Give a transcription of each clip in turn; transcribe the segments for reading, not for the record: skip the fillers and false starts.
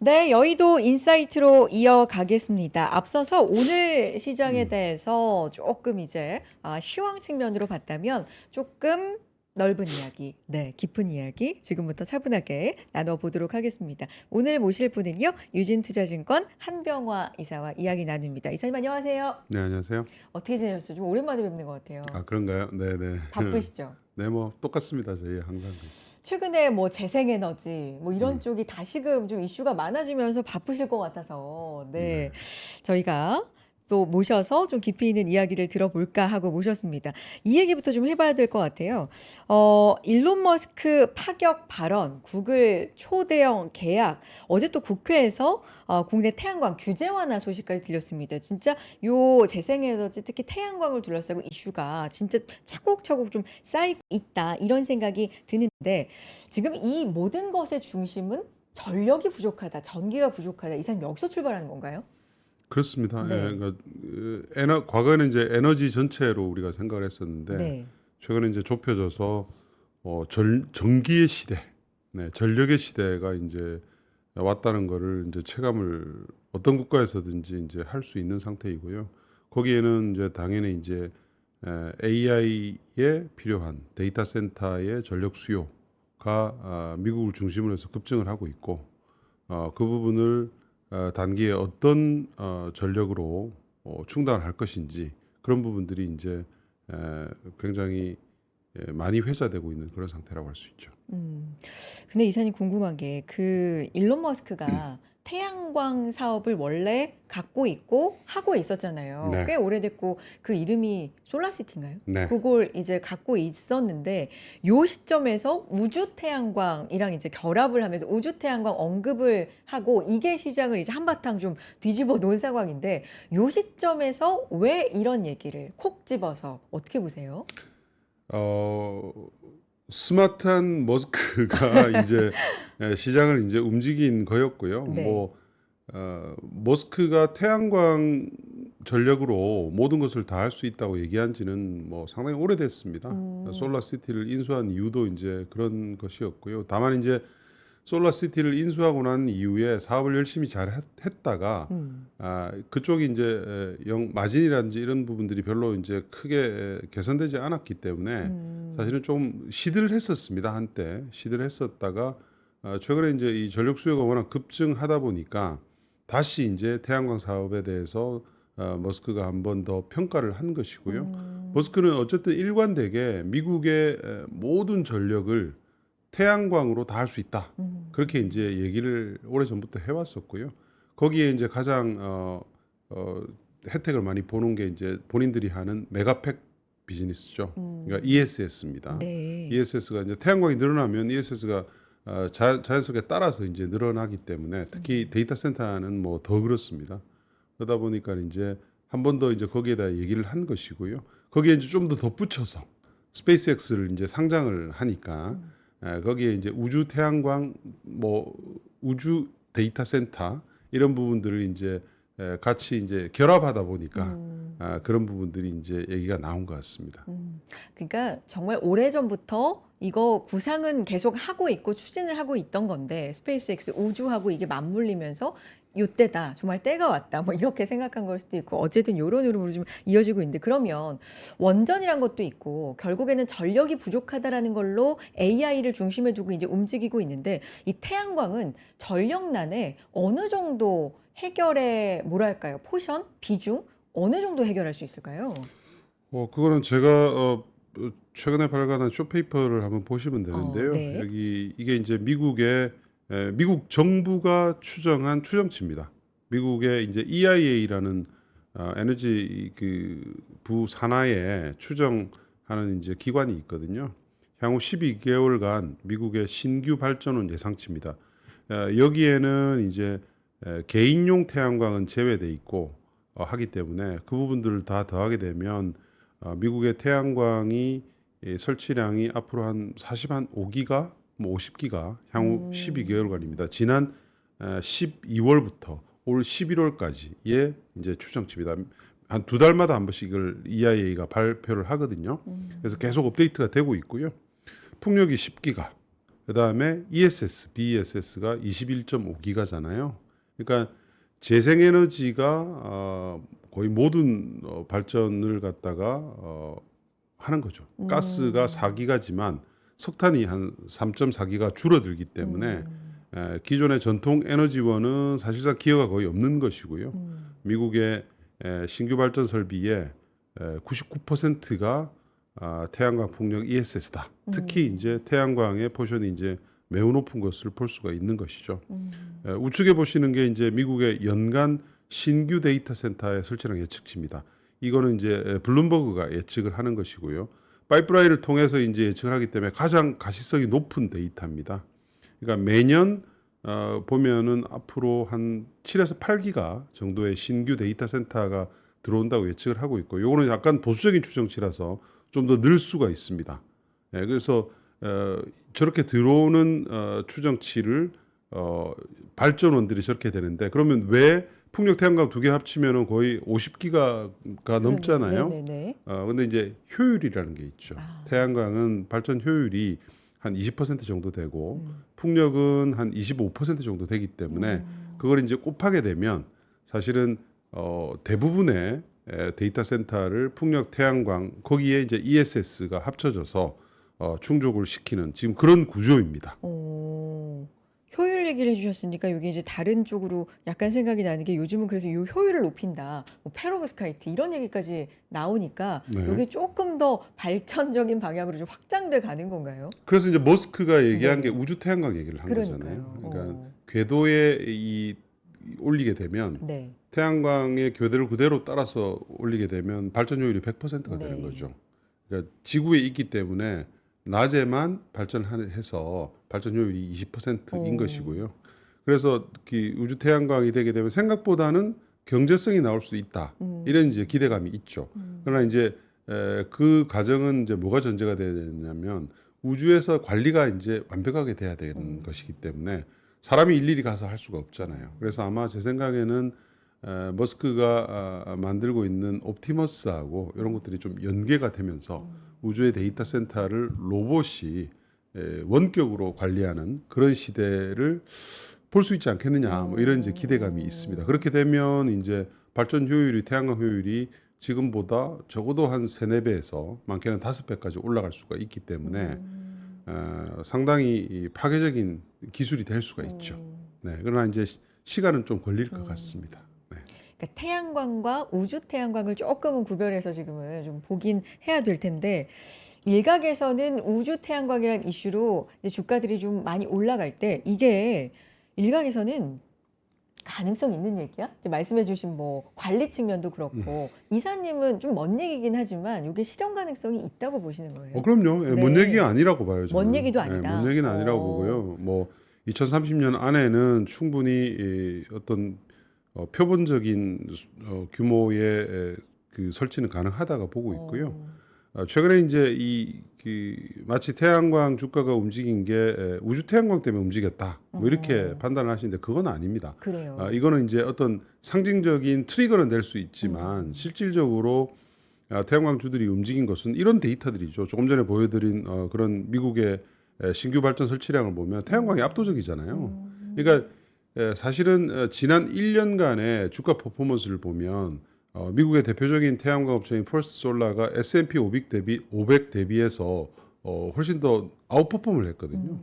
네, 여의도 인사이트로 이어가겠습니다. 앞서서 오늘 시장에 대해서 조금 이제 시황 측면으로 봤다면 조금 넓은 이야기, 네, 깊은 이야기 지금부터 차분하게 나눠보도록 하겠습니다. 오늘 모실 분은요, 유진투자증권 한병화 이사와 이야기 나눕니다. 이사님 안녕하세요. 네, 안녕하세요. 어떻게 지내셨어요? 좀 오랜만에 뵙는 것 같아요. 아, 그런가요? 네, 네. 바쁘시죠? 네, 뭐 똑같습니다. 저희 항상. 최근에 뭐 재생에너지 뭐 이런 음, 쪽이 다시금 좀 이슈가 많아지면서 바쁘실 것 같아서 네, 네. 저희가 또 모셔서 좀 깊이 있는 이야기를 들어볼까 하고 모셨습니다. 이 얘기부터 좀 해봐야 될 것 같아요. 일론 머스크 파격 발언, 구글 초대형 계약, 어제 또 국회에서 국내 태양광 규제 완화 소식까지 들렸습니다. 진짜 요 재생에너지 특히 태양광을 둘러싸고 이슈가 진짜 차곡차곡 좀 쌓이고 있다 이런 생각이 드는데 지금 이 모든 것의 중심은 전력이 부족하다, 전기가 부족하다 이상 여기서 출발하는 건가요? 그렇습니다. 예, 네, 그러니까 과거에는 이제 에너지 전체로 우리가 생각을 했었는데 네. 최근에 이제 좁혀져서 전기의 시대, 네, 전력의 시대가 이제 왔다는 거를 이제 체감을 어떤 국가에서든지 이제 할 수 있는 상태이고요. 거기에는 이제 당연히 이제 AI에 필요한 데이터 센터의 전력 수요가 미국을 중심으로 해서 급증을 하고 있고 그 부분을 단기에 어떤 전력으로 충당을 할 것인지 그런 부분들이 이제 굉장히 많이 회자되고 있는 그런 상태라고 할 수 있죠. 음. 근데 이사님 궁금한 게 그 일론 머스크가 태양광 사업을 원래 갖고 있고 하고 있었잖아요. 네, 꽤 오래됐고 그 이름이 솔라시티인가요? 네. 그걸 이제 갖고 있었는데 요 시점에서 우주 태양광이랑 이제 결합을 하면서 우주 태양광 언급을 하고 이게 시장을 이제 한바탕 좀 뒤집어 놓은 상황인데 요 시점에서 왜 이런 얘기를 콕 집어서 어떻게 보세요? 어, 스마트한 머스크가 이제 시장을 이제 움직인 거였고요. 네. 머스크가 태양광 전력으로 모든 것을 다 할 수 있다고 얘기한 지는 뭐 상당히 오래됐습니다. 음. 솔라시티를 인수한 이유도 이제 그런 것이었고요. 다만 이제 솔라시티를 인수하고 난 이후에 사업을 열심히 잘 했다가 음. 그쪽이 이제 마진이라든지 이런 부분들이 별로 이제 크게 개선되지 않았기 때문에 음. 사실은 좀 시들을 했었습니다. 한때 시들을 했었다가 최근에 이제 이 전력 수요가 워낙 급증하다 보니까 다시 이제 태양광 사업에 대해서 머스크가 한 번 더 평가를 한 것이고요. 음. 머스크는 어쨌든 일관되게 미국의 모든 전력을 태양광으로 다 할 수 있다. 그렇게 이제 얘기를 오래 전부터 해왔었고요. 거기에 이제 가장 혜택을 많이 보는 게 이제 본인들이 하는 메가팩 비즈니스죠. 그러니까 음. ESS입니다. 네. ESS가 이제 태양광이 늘어나면 ESS가 자연스럽게 따라서 이제 늘어나기 때문에 특히 데이터 센터는 뭐 더 그렇습니다. 그러다 보니까 이제 한 번 더 이제 거기에다 얘기를 한 것이고요. 거기에 이제 좀 더 덧붙여서 스페이스X를 이제 상장을 하니까 거기에 이제 우주 태양광 뭐 우주 데이터 센터 이런 부분들을 이제 같이 이제 결합하다 보니까 음. 그런 부분들이 이제 얘기가 나온 것 같습니다. 그러니까 정말 오래전부터 이거 구상은 계속 하고 있고 추진을 하고 있던 건데 스페이스X 우주하고 이게 맞물리면서 요때다. 정말 때가 왔다. 뭐 이렇게 생각한 걸 수도 있고 어쨌든 요런 흐름으로 좀 이어지고 있는데 그러면 원전이란 것도 있고 결국에는 전력이 부족하다라는 걸로 AI를 중심에 두고 이제 움직이고 있는데 이 태양광은 전력난에 어느 정도 해결의 뭐랄까요? 포션, 비중 어느 정도 해결할 수 있을까요? 그거는 제가 최근에 발간한 쇼페이퍼를 한번 보시면 되는데요. 네. 여기 이게 이제 미국 정부가 추정한 추정치입니다. 미국의 이제 EIA라는 에너지 그 부 산하에 추정하는 이제 기관이 있거든요. 향후 12개월간 미국의 신규 발전원 예상치입니다. 여기에는 이제 개인용 태양광은 제외돼 있고 하기 때문에 그 부분들을 다 더하게 되면 미국의 태양광이 설치량이 앞으로 한 45기가, 뭐 50기가 향후 음. 12개월간입니다. 지난 12월부터 올 11월까지의 이제 추정치입니다. 한 두 달마다 한 번씩 이걸 EIA가 발표를 하거든요. 그래서 계속 업데이트가 되고 있고요. 풍력이 10기가, 그다음에 ESS, BESS가 21.5기가잖아요. 그러니까 재생에너지가 거의 모든 발전을 갖다가 하는 거죠. 가스가 4기가지만 석탄이 한 3.4기가 줄어들기 때문에 기존의 전통 에너지원은 사실상 기여가 거의 없는 것이고요. 미국의 신규 발전 설비의 99%가 태양광 풍력 ESS다. 특히 이제 태양광의 포션이 이제 매우 높은 것을 볼 수가 있는 것이죠. 우측에 보시는 게 이제 미국의 연간 신규 데이터 센터의 설치량 예측치입니다. 이거는 이제 블룸버그가 예측을 하는 것이고요. 파이프라인을 통해서 이제 예측을 하기 때문에 가장 가시성이 높은 데이터입니다. 그러니까 매년 보면은 앞으로 한 7에서 8기가 정도의 신규 데이터 센터가 들어온다고 예측을 하고 있고, 요거는 약간 보수적인 추정치라서 좀 더 늘 수가 있습니다. 그래서 저렇게 들어오는 추정치를 발전원들이 저렇게 되는데, 그러면 왜 풍력 태양광 두 개 합치면은 거의 50기가가 넘잖아요. 네네네. 근데 이제 효율이라는 게 있죠. 태양광은 발전 효율이 한 20% 정도 되고 풍력은 한 25% 정도 되기 때문에 그걸 이제 곱하게 되면 사실은 대부분의 데이터 센터를 풍력 태양광 거기에 이제 ESS가 합쳐져서 충족을 시키는 지금 그런 구조입니다. 효율 얘기를 해주셨으니까 이게 이제 다른 쪽으로 약간 생각이 나는 게, 요즘은 그래서 이 효율을 높인다, 뭐 페로브스카이트 이런 얘기까지 나오니까 네. 이게 조금 더 발전적인 방향으로 좀 확장돼 가는 건가요? 그래서 이제 머스크가 얘기한 네. 게 우주 태양광 얘기를 한 그러니까요. 거잖아요. 그러니까 궤도에 올리게 되면 네. 태양광의 교대를 그대로 따라서 올리게 되면 발전 효율이 100%가 되는 네. 거죠. 그러니까 지구에 있기 때문에 낮에만 발전해서 발전 효율이 20%인 것이고요. 그래서 우주 태양광이 되게 되면 생각보다는 경제성이 나올 수 있다. 이런 이제 기대감이 있죠. 그러나 이제 그 과정은 이제 뭐가 전제가 돼야 되냐면 우주에서 관리가 이제 완벽하게 돼야 되는 것이기 때문에 사람이 일일이 가서 할 수가 없잖아요. 그래서 아마 제 생각에는 머스크가 만들고 있는 옵티머스하고 이런 것들이 좀 연계가 되면서 우주의 데이터 센터를 로봇이 원격으로 관리하는 그런 시대를 볼 수 있지 않겠느냐, 뭐 이런 이제 기대감이 있습니다. 그렇게 되면 이제 발전 효율이, 태양광 효율이 지금보다 적어도 한 3~4배에서 많게는 5배까지 올라갈 수가 있기 때문에 상당히 파괴적인 기술이 될 수가 있죠. 네, 그러나 이제 시간은 좀 걸릴 것 같습니다. 네. 그러니까 태양광과 우주 태양광을 조금은 구별해서 지금은 좀 보긴 해야 될 텐데, 일각에서는 우주 태양광이라는 이슈로 이제 주가들이 좀 많이 올라갈 때, 이게 일각에서는 가능성 있는 얘기야? 이제 말씀해주신 뭐 관리 측면도 그렇고, 이사님은 좀 먼 얘기긴 하지만 이게 실현 가능성이 있다고 보시는 거예요? 그럼요. 예, 먼 네. 얘기가 아니라고 봐요. 저는. 먼 얘기도 예, 아니다. 먼 얘기는 아니라고 보고요. 뭐 2030년 안에는 충분히 어떤 표본적인 규모의 그 설치는 가능하다고 보고 있고요. 최근에 이제 마치 태양광 주가가 움직인 게 우주 태양광 때문에 움직였다, 뭐 이렇게 판단을 하시는데 그건 아닙니다. 그래요. 이거는 이제 어떤 상징적인 트리거는 될 수 있지만 실질적으로 태양광 주들이 움직인 것은 이런 데이터들이죠. 조금 전에 보여드린 그런 미국의 신규 발전 설치량을 보면 태양광이 압도적이잖아요. 그러니까 사실은 지난 1년간의 주가 퍼포먼스를 보면 미국의 대표적인 태양광 업체인 펄스 솔라가 S&P 500 대비해서 훨씬 더 아웃퍼폼을 했거든요.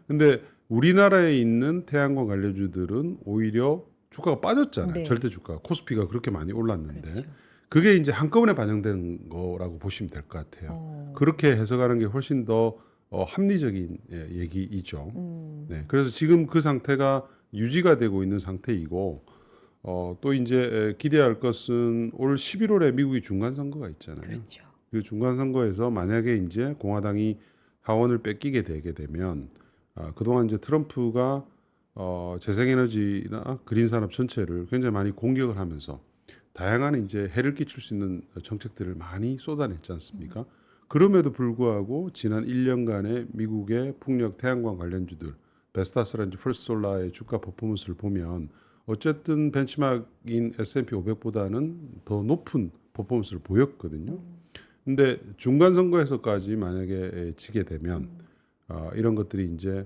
근데 우리나라에 있는 태양광 관련주들은 오히려 주가가 빠졌잖아요. 네. 절대 주가, 코스피가 그렇게 많이 올랐는데 그렇죠. 그게 이제 한꺼번에 반영된 거라고 보시면 될 것 같아요. 그렇게 해석하는 게 훨씬 더 합리적인 얘기이죠. 네, 그래서 지금 그 상태가 유지가 되고 있는 상태이고, 또 이제 기대할 것은 올 11월에 미국이 중간 선거가 있잖아요. 그렇죠. 그 중간 선거에서 만약에 이제 공화당이 하원을 뺏기게 되게 되면 그동안 이제 트럼프가 재생에너지나 그린 산업 전체를 굉장히 많이 공격을 하면서 다양한 이제 해를 끼칠 수 있는 정책들을 많이 쏟아냈지 않습니까? 그럼에도 불구하고 지난 1년간의 미국의 풍력 태양광 관련주들, 베스타스라든지 퍼스트솔라의 주가 퍼포먼스를 보면 어쨌든 벤치마크인 S&P 500보다는 더 높은 퍼포먼스를 보였거든요. 근데 중간 선거에서까지 만약에 지게 되면 이런 것들이 이제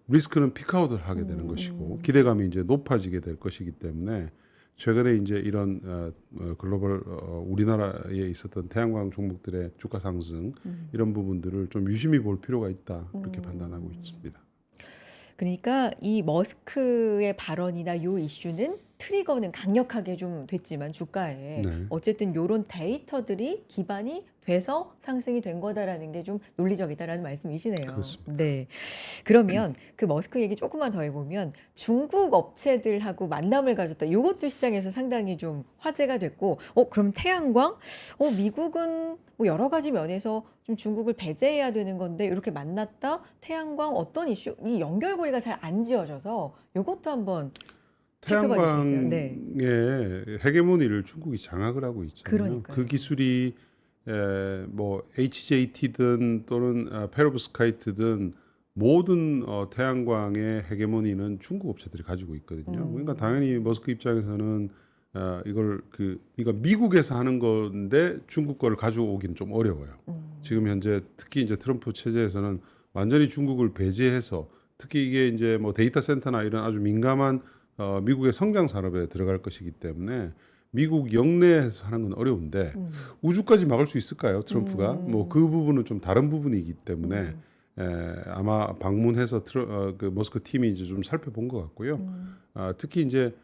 리스크는 피크아웃을 하게 되는 것이고 기대감이 이제 높아지게 될 것이기 때문에 최근에 이제 이런 글로벌 우리나라에 있었던 태양광 종목들의 주가 상승 이런 부분들을 좀 유심히 볼 필요가 있다 그렇게 판단하고 있습니다. 그러니까 이 머스크의 발언이나 요 이슈는 트리거는 강력하게 좀 됐지만 주가에 네. 어쨌든 요런 데이터들이 기반이 돼서 상승이 된 거다라는 게 좀 논리적이다라는 말씀이시네요. 그렇습니다. 네. 그러면 그 머스크 얘기 조금만 더 해보면 중국 업체들하고 만남을 가졌다. 요것도 시장에서 상당히 좀 화제가 됐고, 그럼 태양광? 미국은 뭐 여러 가지 면에서 좀 중국을 배제해야 되는 건데 이렇게 만났다. 태양광 어떤 이슈? 이 연결고리가 잘 안 지어져서 요것도 한번 살펴봐 주시겠어요? 네. 태양광의 헤게모니를 중국이 장악을 하고 있잖아요. 그러니까요. 그 기술이 뭐 HJT든 또는 페로브스카이트든 모든 태양광의 헤게모니는 중국 업체들이 가지고 있거든요. 그러니까 당연히 머스크 입장에서는 이걸 그러니까 미국에서 하는 건데 중국 거를 가져오기는 좀 어려워요. 지금 현재 특히 이제 트럼프 체제에서는 완전히 중국을 배제해서 특히 이게 이제 뭐 데이터 센터나 이런 아주 민감한 미국의 성장 산업에 들어갈 것이기 때문에 미국 영내에서 하는 건 어려운데 우주까지 막을 수 있을까요? 트럼프가 뭐 그 부분은 좀 다른 부분이기 때문에 아마 방문해서 그 머스크 팀이 이제 좀 살펴본 것 같고요. 특히 이제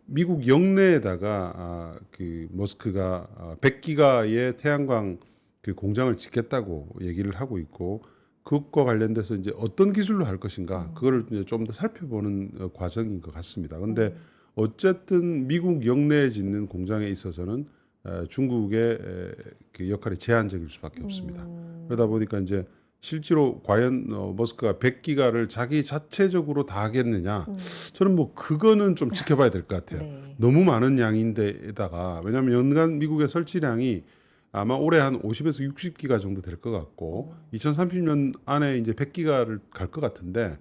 미국 영내에다가 그 머스크가 100기가의 태양광 그 공장을 짓겠다고 얘기를 하고 있고 그것과 관련돼서 이제 어떤 기술로 할 것인가 그거를 이제 좀 더 살펴보는 과정인 것 같습니다. 근데 어쨌든 미국 영내에 짓는 공장에 있어서는 중국의 그 역할이 제한적일 수밖에 없습니다. 그러다 보니까 이제 실제로 과연 머스크가 100기가를 자기 자체적으로 다 하겠느냐? 저는 뭐 그거는 좀 지켜봐야 될 것 같아요. 네. 너무 많은 양인데다가 왜냐하면 연간 미국의 설치량이 아마 올해 한 50에서 60기가 정도 될 것 같고 2030년 안에 이제 100기가를 갈 것 같은데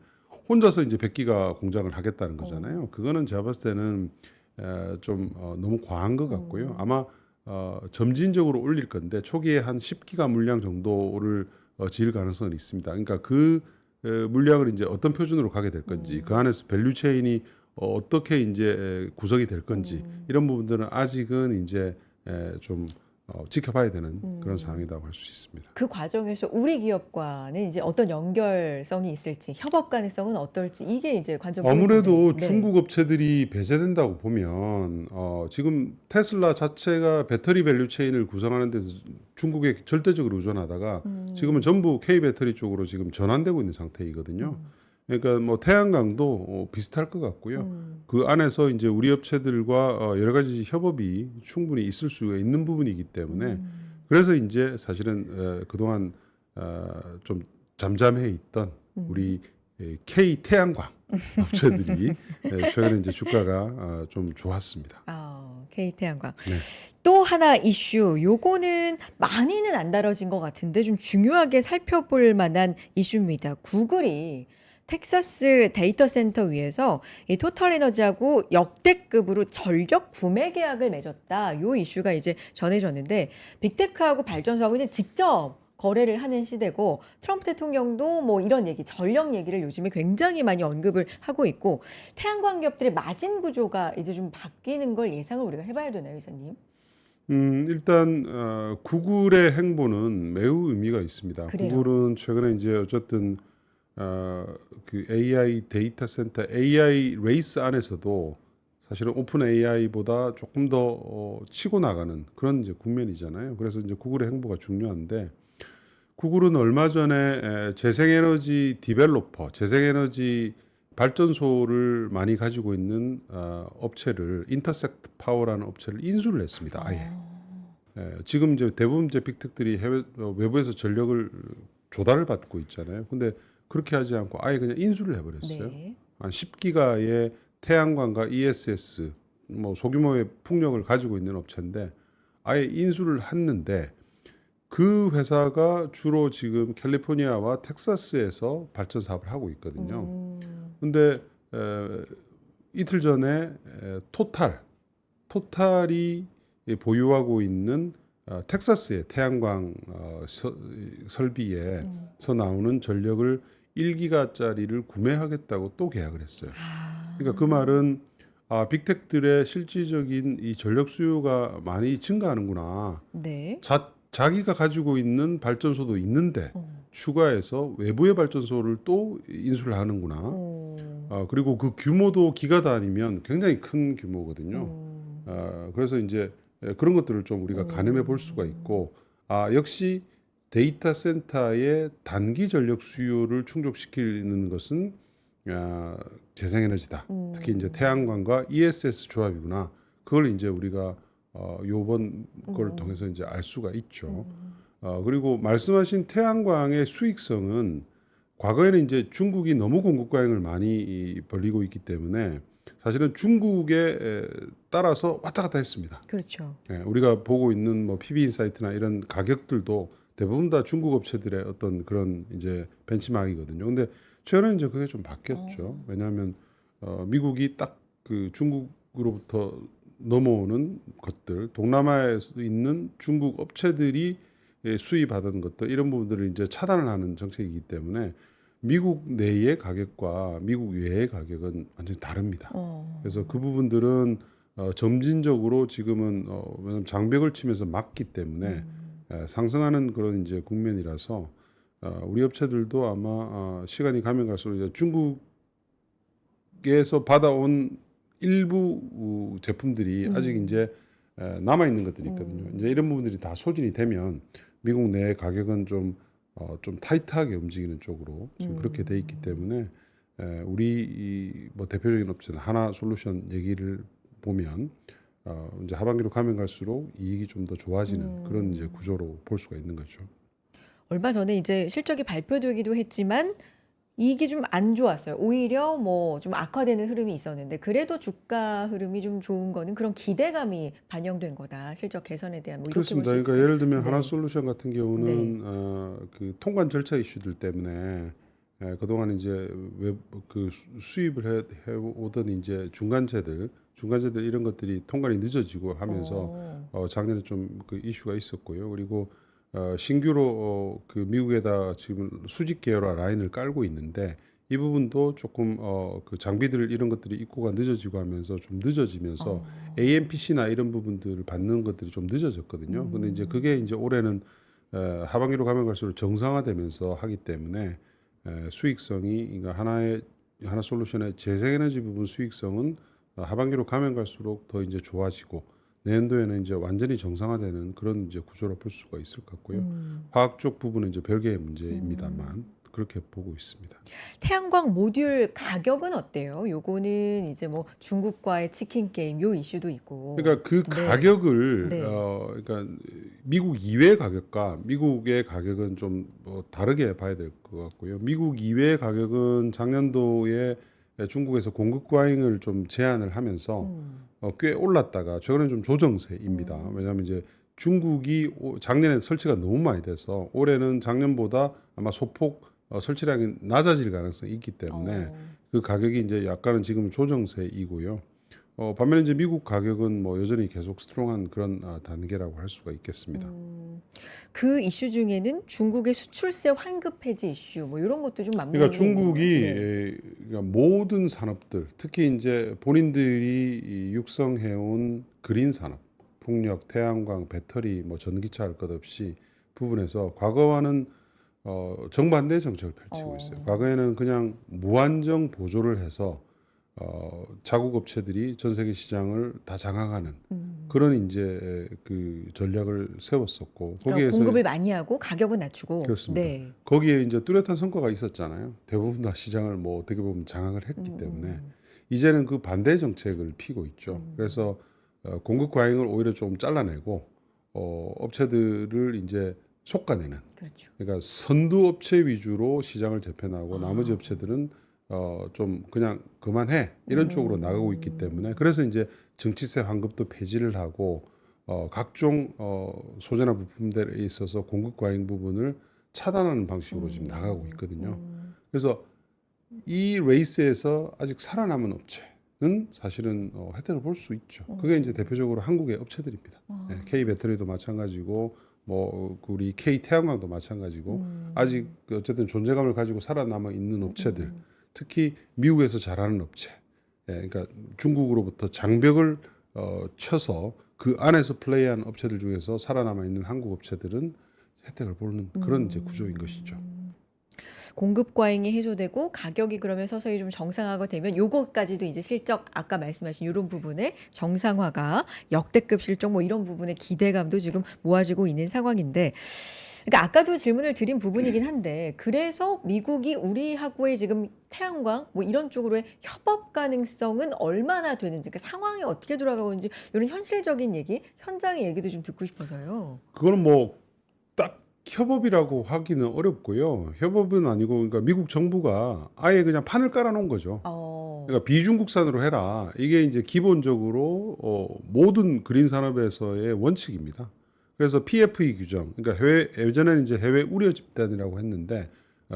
혼자서 이제 100기가 공장을 하겠다는 거잖아요. 그거는 제가 봤을 때는 좀 너무 과한 것 같고요. 아마 점진적으로 올릴 건데 초기에 한 10기가 물량 정도를 지을 가능성은 있습니다. 그러니까 그 물량을 이제 어떤 표준으로 가게 될 건지 그 안에서 밸류 체인이 어떻게 이제 구성이 될 건지 이런 부분들은 아직은 이제 좀 지켜봐야 되는 그런 상황이라고 할 수 있습니다. 그 과정에서 우리 기업과는 이제 어떤 연결성이 있을지, 협업 가능성은 어떨지 이게 이제 관전 아무래도 포인트인데. 네. 중국 업체들이 배제된다고 보면 지금 테슬라 자체가 배터리 밸류 체인을 구성하는 데서 중국에 절대적으로 의존하다가 지금은 전부 K 배터리 쪽으로 지금 전환되고 있는 상태이거든요. 그러니까 뭐 태양광도 비슷할 것 같고요. 그 안에서 이제 우리 업체들과 여러 가지 협업이 충분히 있을 수가 있는 부분이기 때문에 그래서 이제 사실은 그동안 좀 잠잠해 있던 우리 K 태양광 업체들이 최근에 이제 주가가 좀 좋았습니다. K태양광. 네. 또 하나 이슈, 요거는 많이는 안 다뤄진 것 같은데 좀 중요하게 살펴볼 만한 이슈입니다. 구글이 텍사스 데이터 센터 위에서 이 토탈에너지하고 역대급으로 전력 구매 계약을 맺었다. 요 이슈가 이제 전해졌는데 빅테크하고 발전소하고 이제 직접 거래를 하는 시대고 트럼프 대통령도 뭐 이런 얘기, 전력 얘기를 요즘에 굉장히 많이 언급을 하고 있고 태양광 기업들의 마진 구조가 이제 좀 바뀌는 걸 예상을 우리가 해봐야 되나요, 이사님? 일단 구글의 행보는 매우 의미가 있습니다. 그래요. 구글은 최근에 이제 어쨌든 그 AI 데이터 센터 AI 레이스 안에서도 사실은 오픈 AI보다 조금 더 치고 나가는 그런 이제 국면이잖아요. 그래서 이제 구글의 행보가 중요한데 구글은 얼마 전에 재생에너지 디벨로퍼, 재생에너지 발전소를 많이 가지고 있는 업체를 인터섹트 파워라는 업체를 인수를 했습니다. 아예. 지금 이제 대부분 이제 빅텍들이 외부에서 전력을 조달을 받고 있잖아요. 근데 그렇게 하지 않고 아예 그냥 인수를 해버렸어요. 네. 한 10기가의 태양광과 ESS 뭐 소규모의 풍력을 가지고 있는 업체인데 아예 인수를 했는데 그 회사가 주로 지금 캘리포니아와 텍사스에서 발전 사업을 하고 있거든요. 근데 이틀 전에 토탈이 보유하고 있는 텍사스의 태양광 설비에서 나오는 전력을 1기가짜리를 구매하겠다고 또 계약을 했어요. 아. 그러니까 그 말은 빅텍들의 실질적인 이 전력 수요가 많이 증가하는구나. 네. 자기가 가지고 있는 발전소도 있는데 어. 추가해서 외부의 발전소를 또 인수를 하는구나. 어. 그리고 그 규모도 기가 단위면 굉장히 큰 규모거든요. 그래서 이제 그런 것들을 좀 우리가 가늠해 볼 수가 있고, 역시 데이터 센터의 단기 전력 수요를 충족시키는 것은 재생에너지다. 특히 이제 태양광과 ESS 조합이구나. 그걸 이제 우리가 요번 걸 통해서 이제 알 수가 있죠. 그리고 말씀하신 태양광의 수익성은 과거에는 이제 중국이 너무 공급 과잉을 많이 벌이고 있기 때문에 사실은 중국에 따라서 왔다 갔다 했습니다. 그렇죠. 우리가 보고 있는 뭐 PB인사이트나 이런 가격들도 대부분 다 중국 업체들의 어떤 그런 이제 벤치마킹이거든요. 근데 최근에 이제 그게 좀 바뀌었죠. 왜냐하면 미국이 딱 그 중국으로부터 넘어오는 것들, 동남아에 있는 중국 업체들이 수입하던 것들 이런 부분들을 이제 차단을 하는 정책이기 때문에 미국 내의 가격과 미국 외의 가격은 완전히 다릅니다. 그래서 그 부분들은 점진적으로 지금은 왜냐면 장벽을 치면서 막기 때문에 상승하는 그런 이제 국면이라서 우리 업체들도 아마 시간이 가면 갈수록 이제 중국에서 받아온 일부 제품들이 아직 이제 남아 있는 것들이 있거든요. 이제 이런 부분들이 다 소진이 되면 미국 내 가격은 좀 타이트하게 움직이는 쪽으로 지금 그렇게 돼 있기 때문에 우리 뭐 대표적인 업체는 하나 솔루션 얘기를 보면 이제 하반기로 가면 갈수록 이익이 좀 더 좋아지는 그런 이제 구조로 볼 수가 있는 거죠. 얼마 전에 이제 실적이 발표되기도 했지만 이익이 좀 안 좋았어요. 오히려 뭐 좀 악화되는 흐름이 있었는데 그래도 주가 흐름이 좀 좋은 거는 그런 기대감이 반영된 거다. 실적 개선에 대한 뭐 이렇게 볼 그렇습니다. 수 그러니까 있을까요? 예를 들면 네. 하나솔루션 같은 네. 경우는 그 통관 절차 이슈들 때문에 그동안 이제 그 수입을 해오던 이제 중간재들 이런 것들이 통관이 늦어지고 하면서 작년에 좀 그 이슈가 있었고요. 그리고 신규로 그 미국에다 지금 수직 계열화 라인을 깔고 있는데 이 부분도 조금 그 장비들 이런 것들이 입고가 늦어지고 하면서 좀 늦어지면서 AMPC나 이런 부분들을 받는 것들이 좀 늦어졌거든요. 근데 이제 그게 이제 올해는 하반기로 가면 갈수록 정상화되면서 하기 때문에 수익성이 그러니까 하나 솔루션의 재생에너지 부분 수익성은 하반기로 가면 갈수록 더 이제 좋아지고 내년도에는 이제 완전히 정상화되는 그런 이제 구조로 볼 수가 있을 것 같고요. 화학 쪽 부분은 이제 별개의 문제입니다만 그렇게 보고 있습니다. 태양광 모듈 가격은 어때요? 요거는 이제 뭐 중국과의 치킨 게임 요 이슈도 있고. 그러니까 그 네. 가격을 네. 그러니까 미국 이외의 가격과 미국의 가격은 좀 다르게 봐야 될 것 같고요. 미국 이외의 가격은 작년도에 중국에서 공급 과잉을 좀 제한을 하면서 꽤 올랐다가 최근에 좀 조정세입니다. 왜냐하면 이제 중국이 작년에 설치가 너무 많이 돼서 올해는 작년보다 아마 소폭 설치량이 낮아질 가능성이 있기 때문에 그 가격이 이제 약간은 지금 조정세이고요. 반면에 이제 미국 가격은 뭐 여전히 계속 스트롱한 그런 단계라고 할 수가 있겠습니다. 그 이슈 중에는 중국의 수출세 환급 해지 이슈 뭐 이런 것도 좀 맞물려 그러니까 중국이 있네요. 그러니까 모든 산업들, 특히 이제 본인들이 육성해온 그린 산업, 풍력, 태양광, 배터리, 뭐 전기차 할 것 없이 부분에서 과거와는 정반대의 정책을 펼치고 있어요. 과거에는 그냥 무한정 보조를 해서 자국 업체들이 전 세계 시장을 다 장악하는 그런 이제 그 전략을 세웠었고 그러니까 거기에서 공급을 많이 하고 가격은 낮추고. 그렇습니다. 네. 거기에 이제 뚜렷한 성과가 있었잖아요. 대부분 다 시장을 뭐 어떻게 보면 장악을 했기 때문에 이제는 그 반대 정책을 피고 있죠. 그래서 공급 과잉을 오히려 좀 잘라내고 업체들을 이제 솎아내는. 그렇죠. 그러니까 선두 업체 위주로 시장을 재편하고 나머지 업체들은 좀 그냥 그만해 이런 쪽으로 나가고 있기 때문에 그래서 이제 정치세 환급도 폐지를 하고 각종 소재나 부품들에 있어서 공급 과잉 부분을 차단하는 방식으로 지금 나가고 있거든요. 그래서 이 레이스에서 아직 살아남은 업체 사실은 혜택을 볼 수 있죠. 그게 이제 대표적으로 한국의 업체들입니다. 예, K 배터리도 마찬가지고 우리 K 태양광도 마찬가지고 아직 어쨌든 존재감을 가지고 살아남아 있는 업체들, 특히 미국에서 잘하는 업체, 예, 그러니까 중국으로부터 장벽을 쳐서 그 안에서 플레이한 업체들 중에서 살아남아 있는 한국 업체들은 혜택을 보는 그런 이제 구조인 것이죠. 공급 과잉이 해소되고 가격이 그러면 서서히 좀 정상화가 되면 요것까지도 이제 실적 아까 말씀하신 이런 부분의 정상화가 역대급 실적 뭐 이런 부분의 기대감도 지금 모아지고 있는 상황인데 그러니까 아까도 질문을 드린 부분이긴 한데 그래서 미국이 우리하고의 지금 태양광 뭐 이런 쪽으로의 협업 가능성은 얼마나 되는지 그 상황이 어떻게 돌아가고 있는지 이런 현실적인 얘기, 현장의 얘기도 좀 듣고 싶어서요. 그거는 뭐 딱 협업이라고 하기는 어렵고요. 협업은 아니고 그러니까 미국 정부가 아예 그냥 판을 깔아놓은 거죠. 그러니까 비중국산으로 해라. 이게 이제 기본적으로 모든 그린 산업에서의 원칙입니다. 그래서 PFE 규정, 그러니까 예전에는 이제 해외 우려 집단이라고 했는데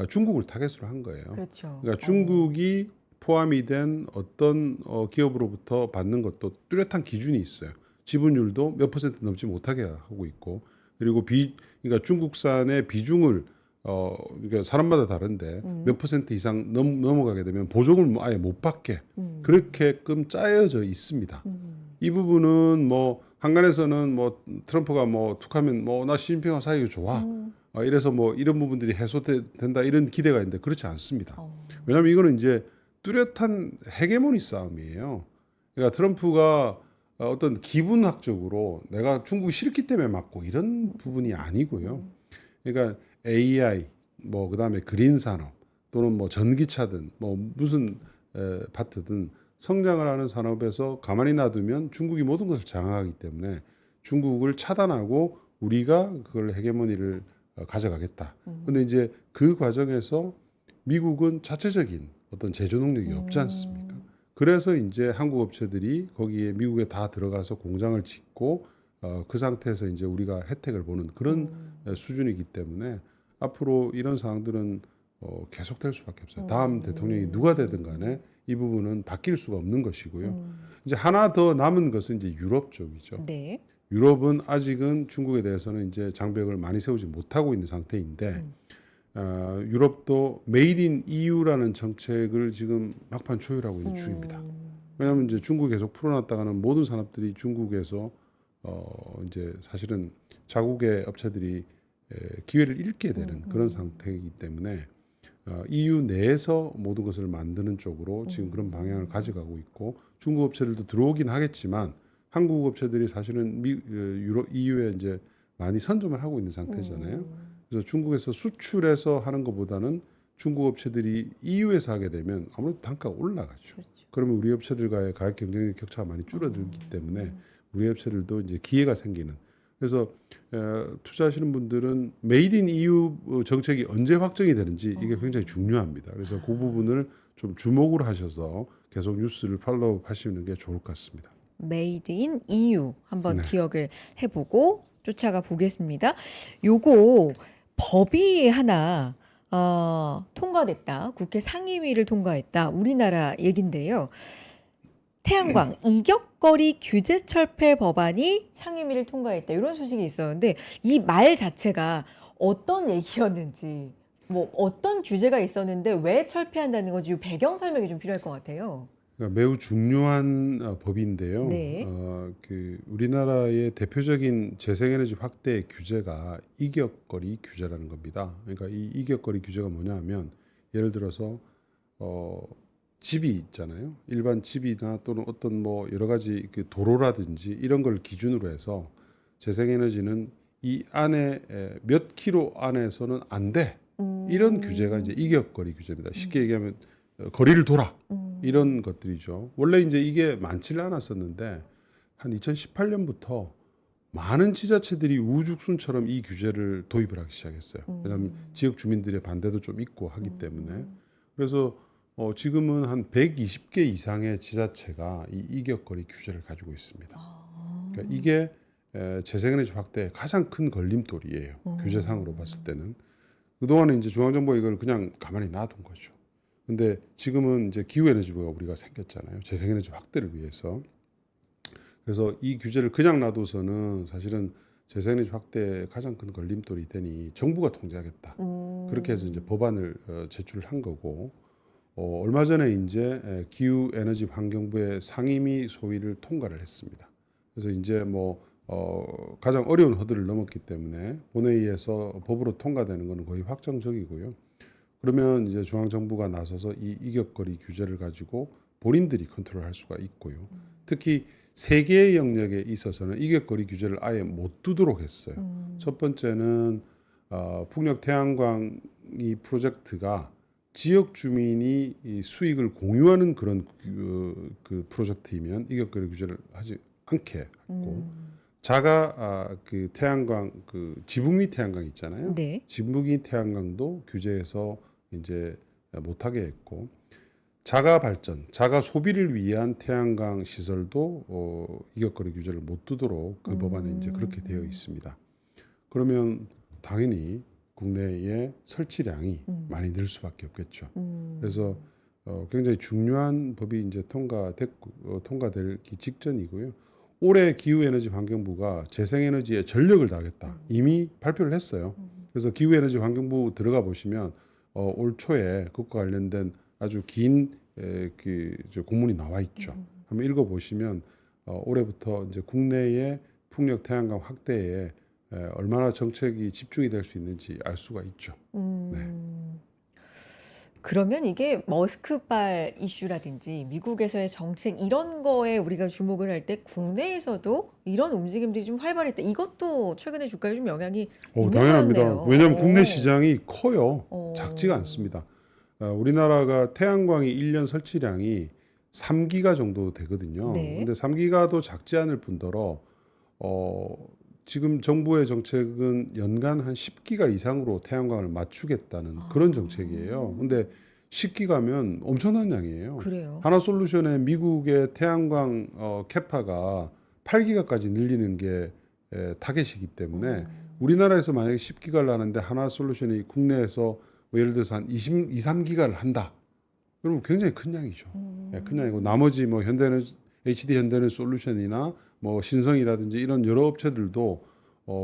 중국을 타겟으로 한 거예요. 그렇죠. 그러니까 중국이 포함이 된 어떤 기업으로부터 받는 것도 뚜렷한 기준이 있어요. 지분율도 몇 퍼센트 넘지 못하게 하고 있고, 그리고 그러니까 중국산의 비중을 그러니까 사람마다 다른데 몇 퍼센트 이상 넘어가게 되면 보조금을 아예 못 받게 그렇게끔 짜여져 있습니다. 이 부분은 뭐 한간에서는 뭐 트럼프가 뭐 툭하면 뭐 나 시진핑하고 사이가 좋아. 이래서 뭐 이런 부분들이 해소된다 이런 기대가 있는데 그렇지 않습니다. 왜냐하면 이거는 이제 뚜렷한 헤게모니 싸움이에요. 그러니까 트럼프가 어떤 기분학적으로 내가 중국이 싫기 때문에 맞고 이런 부분이 아니고요. 그러니까 AI 뭐 그다음에 그린 산업 또는 뭐 전기차든 뭐 무슨 파트든 성장을 하는 산업에서 가만히 놔두면 중국이 모든 것을 장악하기 때문에 중국을 차단하고 우리가 그걸 헤게모니를 가져가겠다. 근데 이제 그 과정에서 미국은 자체적인 어떤 제조 능력이 없지 않습니까? 그래서 이제 한국 업체들이 거기에 미국에 다 들어가서 공장을 짓고 그 상태에서 이제 우리가 혜택을 보는 그런 수준이기 때문에 앞으로 이런 상황들은 계속될 수밖에 없어요. 다음 대통령이 누가 되든 간에 이 부분은 바뀔 수가 없는 것이고요. 이제 하나 더 남은 것은 이제 유럽 쪽이죠. 네. 유럽은 아직은 중국에 대해서는 이제 장벽을 많이 세우지 못하고 있는 상태인데 유럽도 메이드 인 EU라는 정책을 지금 막판 초율하고 있는 중입니다. 왜냐하면 이제 중국이 계속 풀어놨다가는 모든 산업들이 중국에서 이제 사실은 자국의 업체들이 기회를 잃게 되는 그런 상태이기 때문에 EU 내에서 모든 것을 만드는 쪽으로 지금 그런 방향을 가져가고 있고 중국 업체들도 들어오긴 하겠지만 한국 업체들이 사실은 EU에 이제 많이 선점을 하고 있는 상태잖아요. 그래서 중국에서 수출해서 하는 것보다는 중국 업체들이 EU에서 하게 되면 아무래도 단가가 올라가죠. 그렇죠. 그러면 우리 업체들과의 가격 경쟁력 격차가 많이 줄어들기 때문에 우리 업체들도 이제 기회가 생기는. 그래서 투자하시는 분들은 메이드 인 EU 정책이 언제 확정이 되는지 이게 굉장히 중요합니다. 그래서 그 부분을 좀 주목을 하셔서 계속 뉴스를 팔로우 하시는 게 좋을 것 같습니다. 메이드 인 EU 한번 네. 기억을 해보고 쫓아가 보겠습니다. 요거 법이 하나 통과됐다. 국회 상임위를 통과했다. 우리나라 얘긴데요. 태양광 이격거리 규제 철폐 법안이 상임위를 통과했다. 이런 소식이 있었는데 이 말 자체가 어떤 얘기였는지 뭐 어떤 규제가 있었는데 왜 철폐한다는 건지 이 배경 설명이 좀 필요할 것 같아요. 그러니까 매우 중요한 법인데요. 네. 그 우리나라의 대표적인 재생에너지 확대 규제가 이격거리 규제라는 겁니다. 그러니까 이 이격거리 규제가 뭐냐하면 예를 들어서 집이 있잖아요. 일반 집이나 또는 어떤 뭐 여러 가지 그 도로라든지 이런 걸 기준으로 해서 재생에너지는 이 안에 몇 킬로 안에서는 안 돼. 이런 규제가 이제 이격거리 규제입니다. 쉽게 얘기하면 거리를 돌아. 이런 것들이죠. 원래 이제 이게 많지는 않았었는데 한 2018년부터 많은 지자체들이 우죽순처럼 이 규제를 도입을 하기 시작했어요. 왜냐하면 지역 주민들의 반대도 좀 있고 하기 때문에. 그래서 지금은 한 120개 이상의 지자체가 이 이격거리 규제를 가지고 있습니다. 그러니까 이게 재생에너지 확대의 가장 큰 걸림돌이에요. 규제상으로 봤을 때는. 그동안에 이제 중앙정부가 이걸 그냥 가만히 놔둔 거죠. 근데 지금은 이제 기후에너지부가 우리가 생겼잖아요. 재생에너지 확대를 위해서. 그래서 이 규제를 그냥 놔둬서는 사실은 재생에너지 확대에 가장 큰 걸림돌이 되니 정부가 통제하겠다. 그렇게 해서 이제 법안을 제출한 거고, 얼마 전에 이제 기후에너지 환경부의 상임위 소위를 통과를 했습니다. 그래서 이제 뭐 가장 어려운 허들을 넘었기 때문에 본회의에서 법으로 통과되는 것은 거의 확정적이고요. 그러면 이제 중앙정부가 나서서 이 이격거리 규제를 가지고 본인들이 컨트롤할 수가 있고요. 특히 세 개의 영역에 있어서는 이격거리 규제를 아예 못 두도록 했어요. 첫 번째는 풍력 태양광 이 프로젝트가 지역 주민이 이 수익을 공유하는 그런 그 프로젝트이면 이격거리 규제를 하지 않게 하고, 자가 그 태양광 그 지붕 위 태양광 있잖아요. 네. 지붕 위 태양광도 규제해서 이제 못하게 했고, 자가 발전, 자가 소비를 위한 태양광 시설도 이격거리 규제를 못 두도록 그 법안에 이제 그렇게 되어 있습니다. 그러면 당연히 국내의 설치량이 많이 늘 수밖에 없겠죠. 그래서 굉장히 중요한 법이 이제 통과되기 직전이고요. 올해 기후에너지환경부가 재생에너지에 전력을 다하겠다 이미 발표를 했어요. 그래서 기후에너지환경부 들어가 보시면 올 초에 그것과 관련된 아주 긴 공문이 나와 있죠. 한번 읽어 보시면 올해부터 이제 국내의 풍력 태양광 확대에 얼마나 정책이 집중이 될 수 있는지 알 수가 있죠. 네. 그러면 이게 머스크발 이슈라든지 미국에서의 정책 이런 거에 우리가 주목을 할 때 국내에서도 이런 움직임들이 좀 활발했다. 이것도 최근에 주가에 좀 영향이 있는 당연합니다. 거였네요. 왜냐하면 국내 시장이 커요. 어. 작지가 않습니다. 우리나라가 태양광이 1년 설치량이 3기가 정도 되거든요. 네. 근데 3기가도 작지 않을 뿐더러 지금 정부의 정책은 연간 한 10기가 이상으로 태양광을 맞추겠다는 그런 정책이에요. 근데 10기가면 엄청난 양이에요. 그래요. 하나솔루션의 미국의 태양광 캐파가 8기가까지 늘리는 게 타겟이기 때문에 우리나라에서 만약에 10기가를 하는데 하나솔루션이 국내에서 뭐 예를 들어서 한 2, 3기가를 한다. 그러면 굉장히 큰 양이죠. 큰 양이고 나머지 뭐 HD 현대에너지 솔루션이나 뭐 신성이라든지 이런 여러 업체들도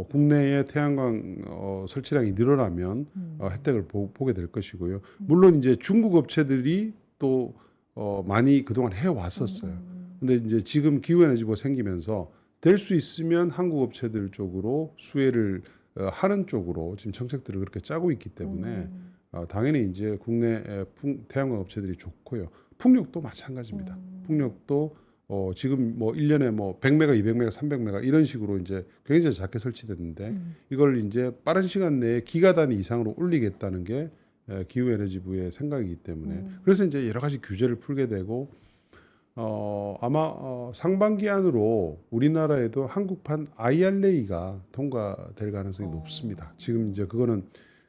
국내의 태양광 설치량이 늘어나면 혜택을 보게 될 것이고요. 물론 이제 중국 업체들이 또 많이 그동안 해왔었어요. 근데 이제 지금 기후에너지부가 생기면서 될 수 있으면 한국 업체들 쪽으로 수혜를 하는 쪽으로 지금 정책들을 그렇게 짜고 있기 때문에 당연히 이제 국내 태양광 업체들이 좋고요. 풍력도 마찬가지입니다. 풍력도 지금 뭐 1년에 뭐 100메가, 200메가, 300메가 이런 식으로 이제 굉장히 작게 설치됐는데 이걸 이제 빠른 시간 내에 기가 단위 이상으로 올리겠다는 게 기후에너지부의 생각이기 때문에 그래서 이제 여러 가지 규제를 풀게 되고 아마 상반기 안으로 우리나라에도 한국판 IRA가 통과될 가능성이 높습니다. 지금 이제 그거는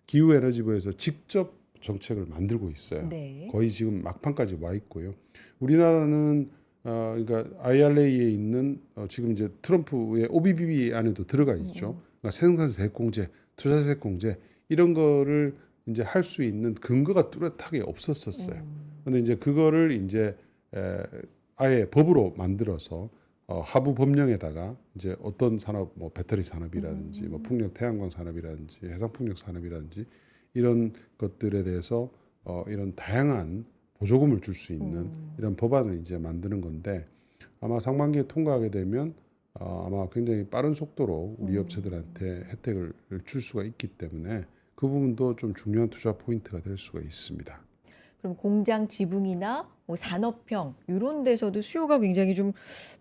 기후에너지부에서 직접 정책을 만들고 있어요. 네. 거의 지금 막판까지 와 있고요. 우리나라는 그러니까 IRA에 있는 지금 이제 트럼프의 OBBB 안에도 들어가 있죠. 그러니까 생산세 공제, 투자세 공제 이런 거를 이제 할 수 있는 근거가 뚜렷하게 없었었어요. 근데 이제 그거를 이제 아예 법으로 만들어서 하부 법령에다가 이제 어떤 산업, 뭐 배터리 산업이라든지, 뭐 풍력 태양광 산업이라든지, 해상 풍력 산업이라든지 이런 것들에 대해서 이런 다양한 보조금을 줄 수 있는 이런 법안을 이제 만드는 건데 아마 상반기에 통과하게 되면 아마 굉장히 빠른 속도로 우리 업체들한테 혜택을 줄 수가 있기 때문에 그 부분도 좀 중요한 투자 포인트가 될 수가 있습니다. 그럼 공장 지붕이나 뭐 산업형 이런 데서도 수요가 굉장히 좀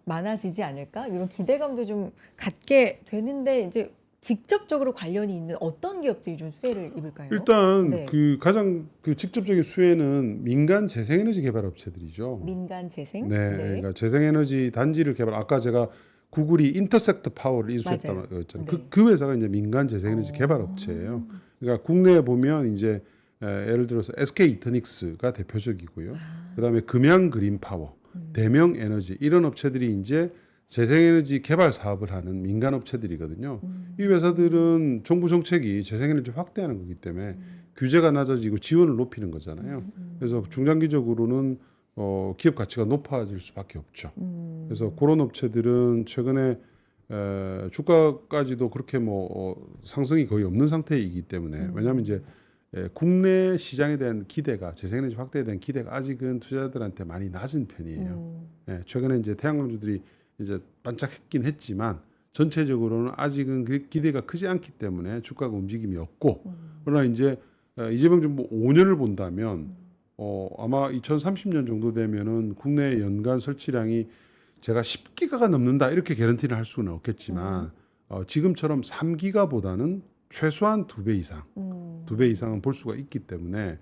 많아지지 않을까? 이런 기대감도 좀 갖게 되는데 이제 직접적으로 관련이 있는 어떤 기업들이 좀 수혜를 입을까요? 일단 네. 그 가장 그 직접적인 수혜는 민간 재생에너지 개발 업체들이죠. 민간 재생? 네, 그러니까 재생에너지 단지를 개발. 아까 제가 구글이 인터섹터 파워를 인수했다고 맞아요. 했잖아요. 네. 그 회사가 이제 민간 재생에너지 개발 업체예요. 그러니까 국내에 보면 이제 예를 들어서 SK 이터닉스가 대표적이고요. 그다음에 금양 그린파워, 대명 에너지 이런 업체들이 이제 재생에너지 개발 사업을 하는 민간 업체들이거든요. 이 회사들은 정부 정책이 재생에너지 확대하는 거기 때문에 규제가 낮아지고 지원을 높이는 거잖아요. 그래서 중장기적으로는 기업 가치가 높아질 수밖에 없죠. 그래서 그런 업체들은 최근에 주가까지도 그렇게 상승이 거의 없는 상태이기 때문에 왜냐하면 이제 국내 시장에 대한 기대가 재생에너지 확대에 대한 기대가 아직은 투자자들한테 많이 낮은 편이에요. 최근에 이제 태양광주들이 이제 반짝했긴 했지만 전체적으로는 아직은 기대가 크지 않기 때문에 주가가 움직임이 없고 그러나 이제 이재명 정부 5년을 본다면 아마 2030년 정도 되면은 국내 연간 설치량이 제가 10기가가 넘는다 이렇게 개런티를 할 수는 없겠지만 지금처럼 3기가보다는 최소한 2배 이상, 2배 이상은 볼 수가 있기 때문에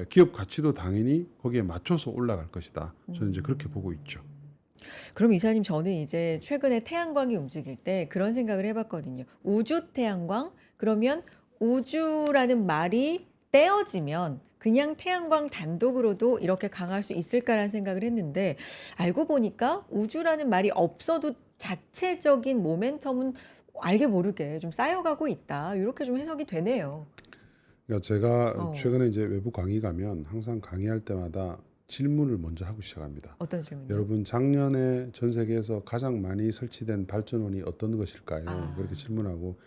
기업 가치도 당연히 거기에 맞춰서 올라갈 것이다. 저는 이제 그렇게 보고 있죠. 그럼 이사님 저는 이제 최근에 태양광이 움직일 때 그런 생각을 해봤거든요. 우주 태양광? 그러면 우주라는 말이 떼어지면 그냥 태양광 단독으로도 이렇게 강할 수 있을까라는 생각을 했는데 알고 보니까 우주라는 말이 없어도 자체적인 모멘텀은 알게 모르게 좀 쌓여가고 있다. 이렇게 좀 해석이 되네요. 그러니까 제가 어. 최근에 이제 외부 강의 가면 항상 강의할 때마다 질문을 먼저 하고 시작합니다. 어떤 질문이요? 여러분 작년에 전 세계에서 가장 많이 설치된 발전원이 어떤 것일까요? 아. 그렇게 질문하고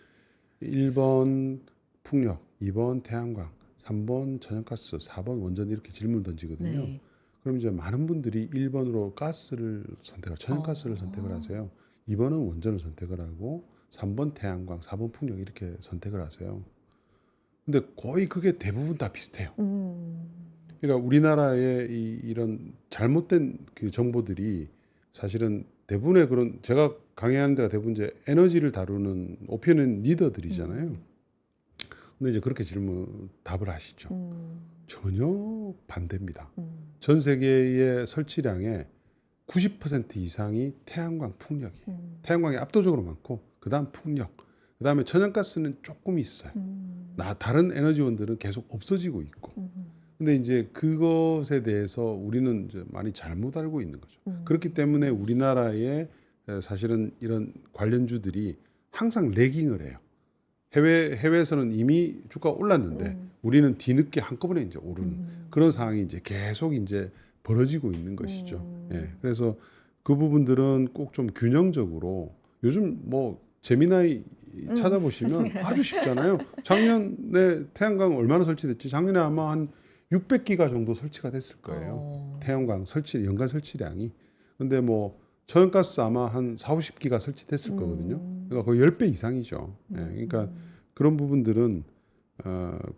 1번 풍력, 2번 태양광, 3번 천연가스, 4번 원전 이렇게 질문 던지거든요. 네. 그럼 이제 많은 분들이 1번으로 가스를 선택을 천연가스를 선택을 하세요. 2번은 원전을 선택을 하고 3번 태양광, 4번 풍력 이렇게 선택을 하세요. 근데 거의 그게 대부분 다 비슷해요. 그러니까 우리나라의 이런 잘못된 그 정보들이 사실은 대부분의 그런 제가 강의하는 데가 대부분 이제 에너지를 다루는 오피니언 리더들이잖아요. 근데 이제 그렇게 답을 하시죠. 전혀 반대입니다. 전 세계의 설치량의 90% 이상이 태양광 풍력이에요. 태양광이 압도적으로 많고 그다음 풍력, 그다음에 천연가스는 조금 있어요. 다른 에너지원들은 계속 없어지고 있고. 근데 이제 그것에 대해서 우리는 이제 많이 잘못 알고 있는 거죠. 그렇기 때문에 우리나라의 사실은 이런 관련주들이 항상 레깅을 해요. 해외에서는 이미 주가가 올랐는데 우리는 뒤늦게 한꺼번에 이제 오르는 그런 상황이 이제 계속 이제 벌어지고 있는 것이죠. 예. 그래서 그 부분들은 꼭 좀 균형적으로 요즘 재미나이 찾아보시면 아주 쉽잖아요. 작년에 태양광 얼마나 설치됐지? 작년에 아마 한 600기가 정도 설치가 됐을 거예요. 태양광 연간 설치량이. 근데 천연가스 아마 한 4, 50기가 설치됐을 거거든요. 그러니까 거의 10배 이상이죠. 예, 그러니까 그런 부분들은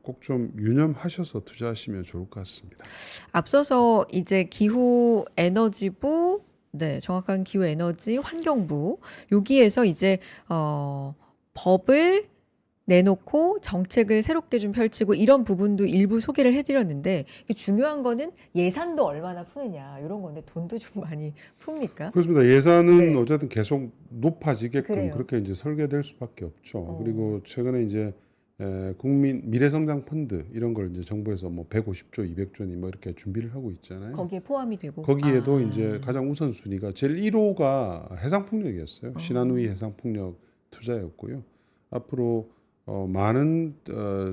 꼭 좀 유념하셔서 투자하시면 좋을 것 같습니다. 앞서서 이제 기후에너지부, 네, 정확한 기후에너지 환경부 여기에서 이제 법을 내놓고 정책을 새롭게 좀 펼치고 이런 부분도 일부 소개를 해드렸는데 중요한 거는 예산도 얼마나 푸느냐 이런 건데 돈도 좀 많이 풉니까? 그렇습니다. 예산은 네. 어쨌든 계속 높아지게끔 그래요. 그렇게 이제 설계될 수밖에 없죠. 그리고 최근에 이제 국민 미래성장 펀드 이런 걸 이제 정부에서 150조, 200조니 이렇게 준비를 하고 있잖아요. 거기에 포함이 되고 거기에도 이제 가장 우선순위가 제일 1호가 해상풍력이었어요. 신한우이 해상풍력 투자였고요. 앞으로 많은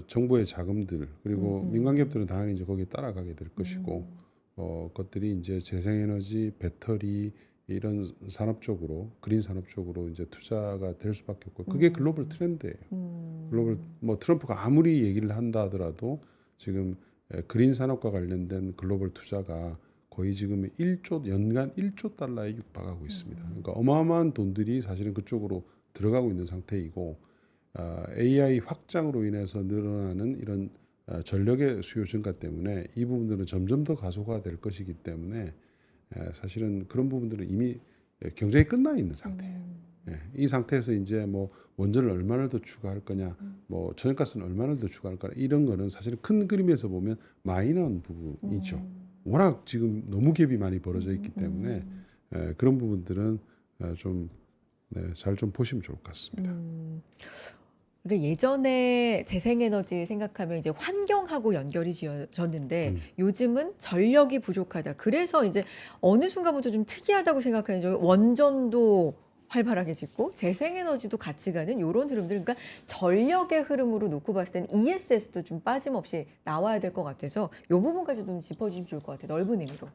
정부의 자금들 그리고 민간기업들은 당연히 이제 거기에 따라가게 될 것이고 것들이 이제 재생에너지, 배터리 이런 산업 쪽으로 그린 산업 쪽으로 이제 투자가 될 수밖에 없고 그게 글로벌 트렌드예요. 글로벌 트럼프가 아무리 얘기를 한다 하더라도 지금 그린 산업과 관련된 글로벌 투자가 거의 지금 연간 1조 달러에 육박하고 있습니다. 그러니까 어마어마한 돈들이 사실은 그쪽으로 들어가고 있는 상태이고 AI 확장으로 인해서 늘어나는 이런 전력의 수요 증가 때문에 이 부분들은 점점 더 가속화될 것이기 때문에 사실은 그런 부분들은 이미 경쟁이 끝나 있는 상태예요. 이 상태에서 이제 원전을 얼마나 더 추가할 거냐, 천연가스는 얼마나 더 추가할 거냐 이런 거는 사실은 큰 그림에서 보면 마이너한 부분이죠. 워낙 지금 너무 갭이 많이 벌어져 있기 때문에 그런 부분들은 좀 잘 좀 보시면 좋을 것 같습니다. 근데 예전에 재생에너지 생각하면 이제 환경하고 연결이 지어졌는데 요즘은 전력이 부족하다. 그래서 이제 어느 순간부터 좀 특이하다고 생각하는 점 원전도 활발하게 짓고 재생에너지도 같이 가는 이런 흐름들, 그러니까 전력의 흐름으로 놓고 봤을 때는 ESS도 좀 빠짐없이 나와야 될 것 같아서 이 부분까지 좀 짚어주시면 좋을 것 같아요. 넓은 의미로.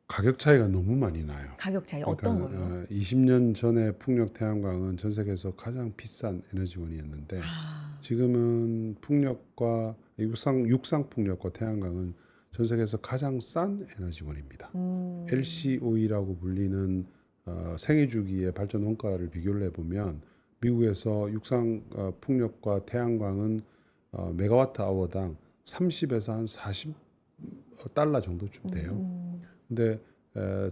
가격 차이가 너무 많이 나요. 가격 차이 어떤 거요? 20년 전에 풍력 태양광은 전 세계에서 가장 비싼 에너지원이었는데 아, 지금은 풍력과 육상 풍력과 태양광은 전 세계에서 가장 싼 에너지원입니다. LCOE라고 불리는 생애 주기의 발전 원가를 비교를 해보면 미국에서 육상 풍력과 태양광은 메가와트 아워당 30에서 한 40달러 정도쯤 돼요. 근데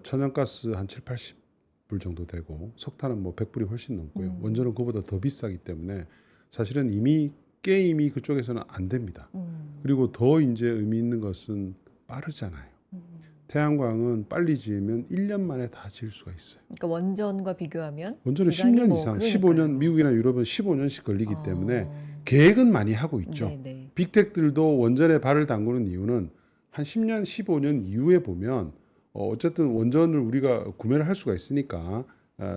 천연가스 한 7, 80불 정도 되고 석탄은 뭐 100불이 훨씬 넘고요. 원전은 그보다 더 비싸기 때문에 사실은 이미 게임이 그쪽에서는 안 됩니다. 그리고 더 이제 의미 있는 것은 빠르잖아요. 태양광은 빨리 지으면 1년 만에 다 지을 수가 있어요. 그러니까 원전과 비교하면 원전은 기간이 10년 뭐 이상, 그러니까요. 15년, 미국이나 유럽은 15년씩 걸리기 때문에 어, 계획은 많이 하고 있죠. 네네. 빅텍들도 원전에 발을 담그는 이유는 한 10년, 15년 이후에 보면 어쨌든 원전을 우리가 구매를 할 수가 있으니까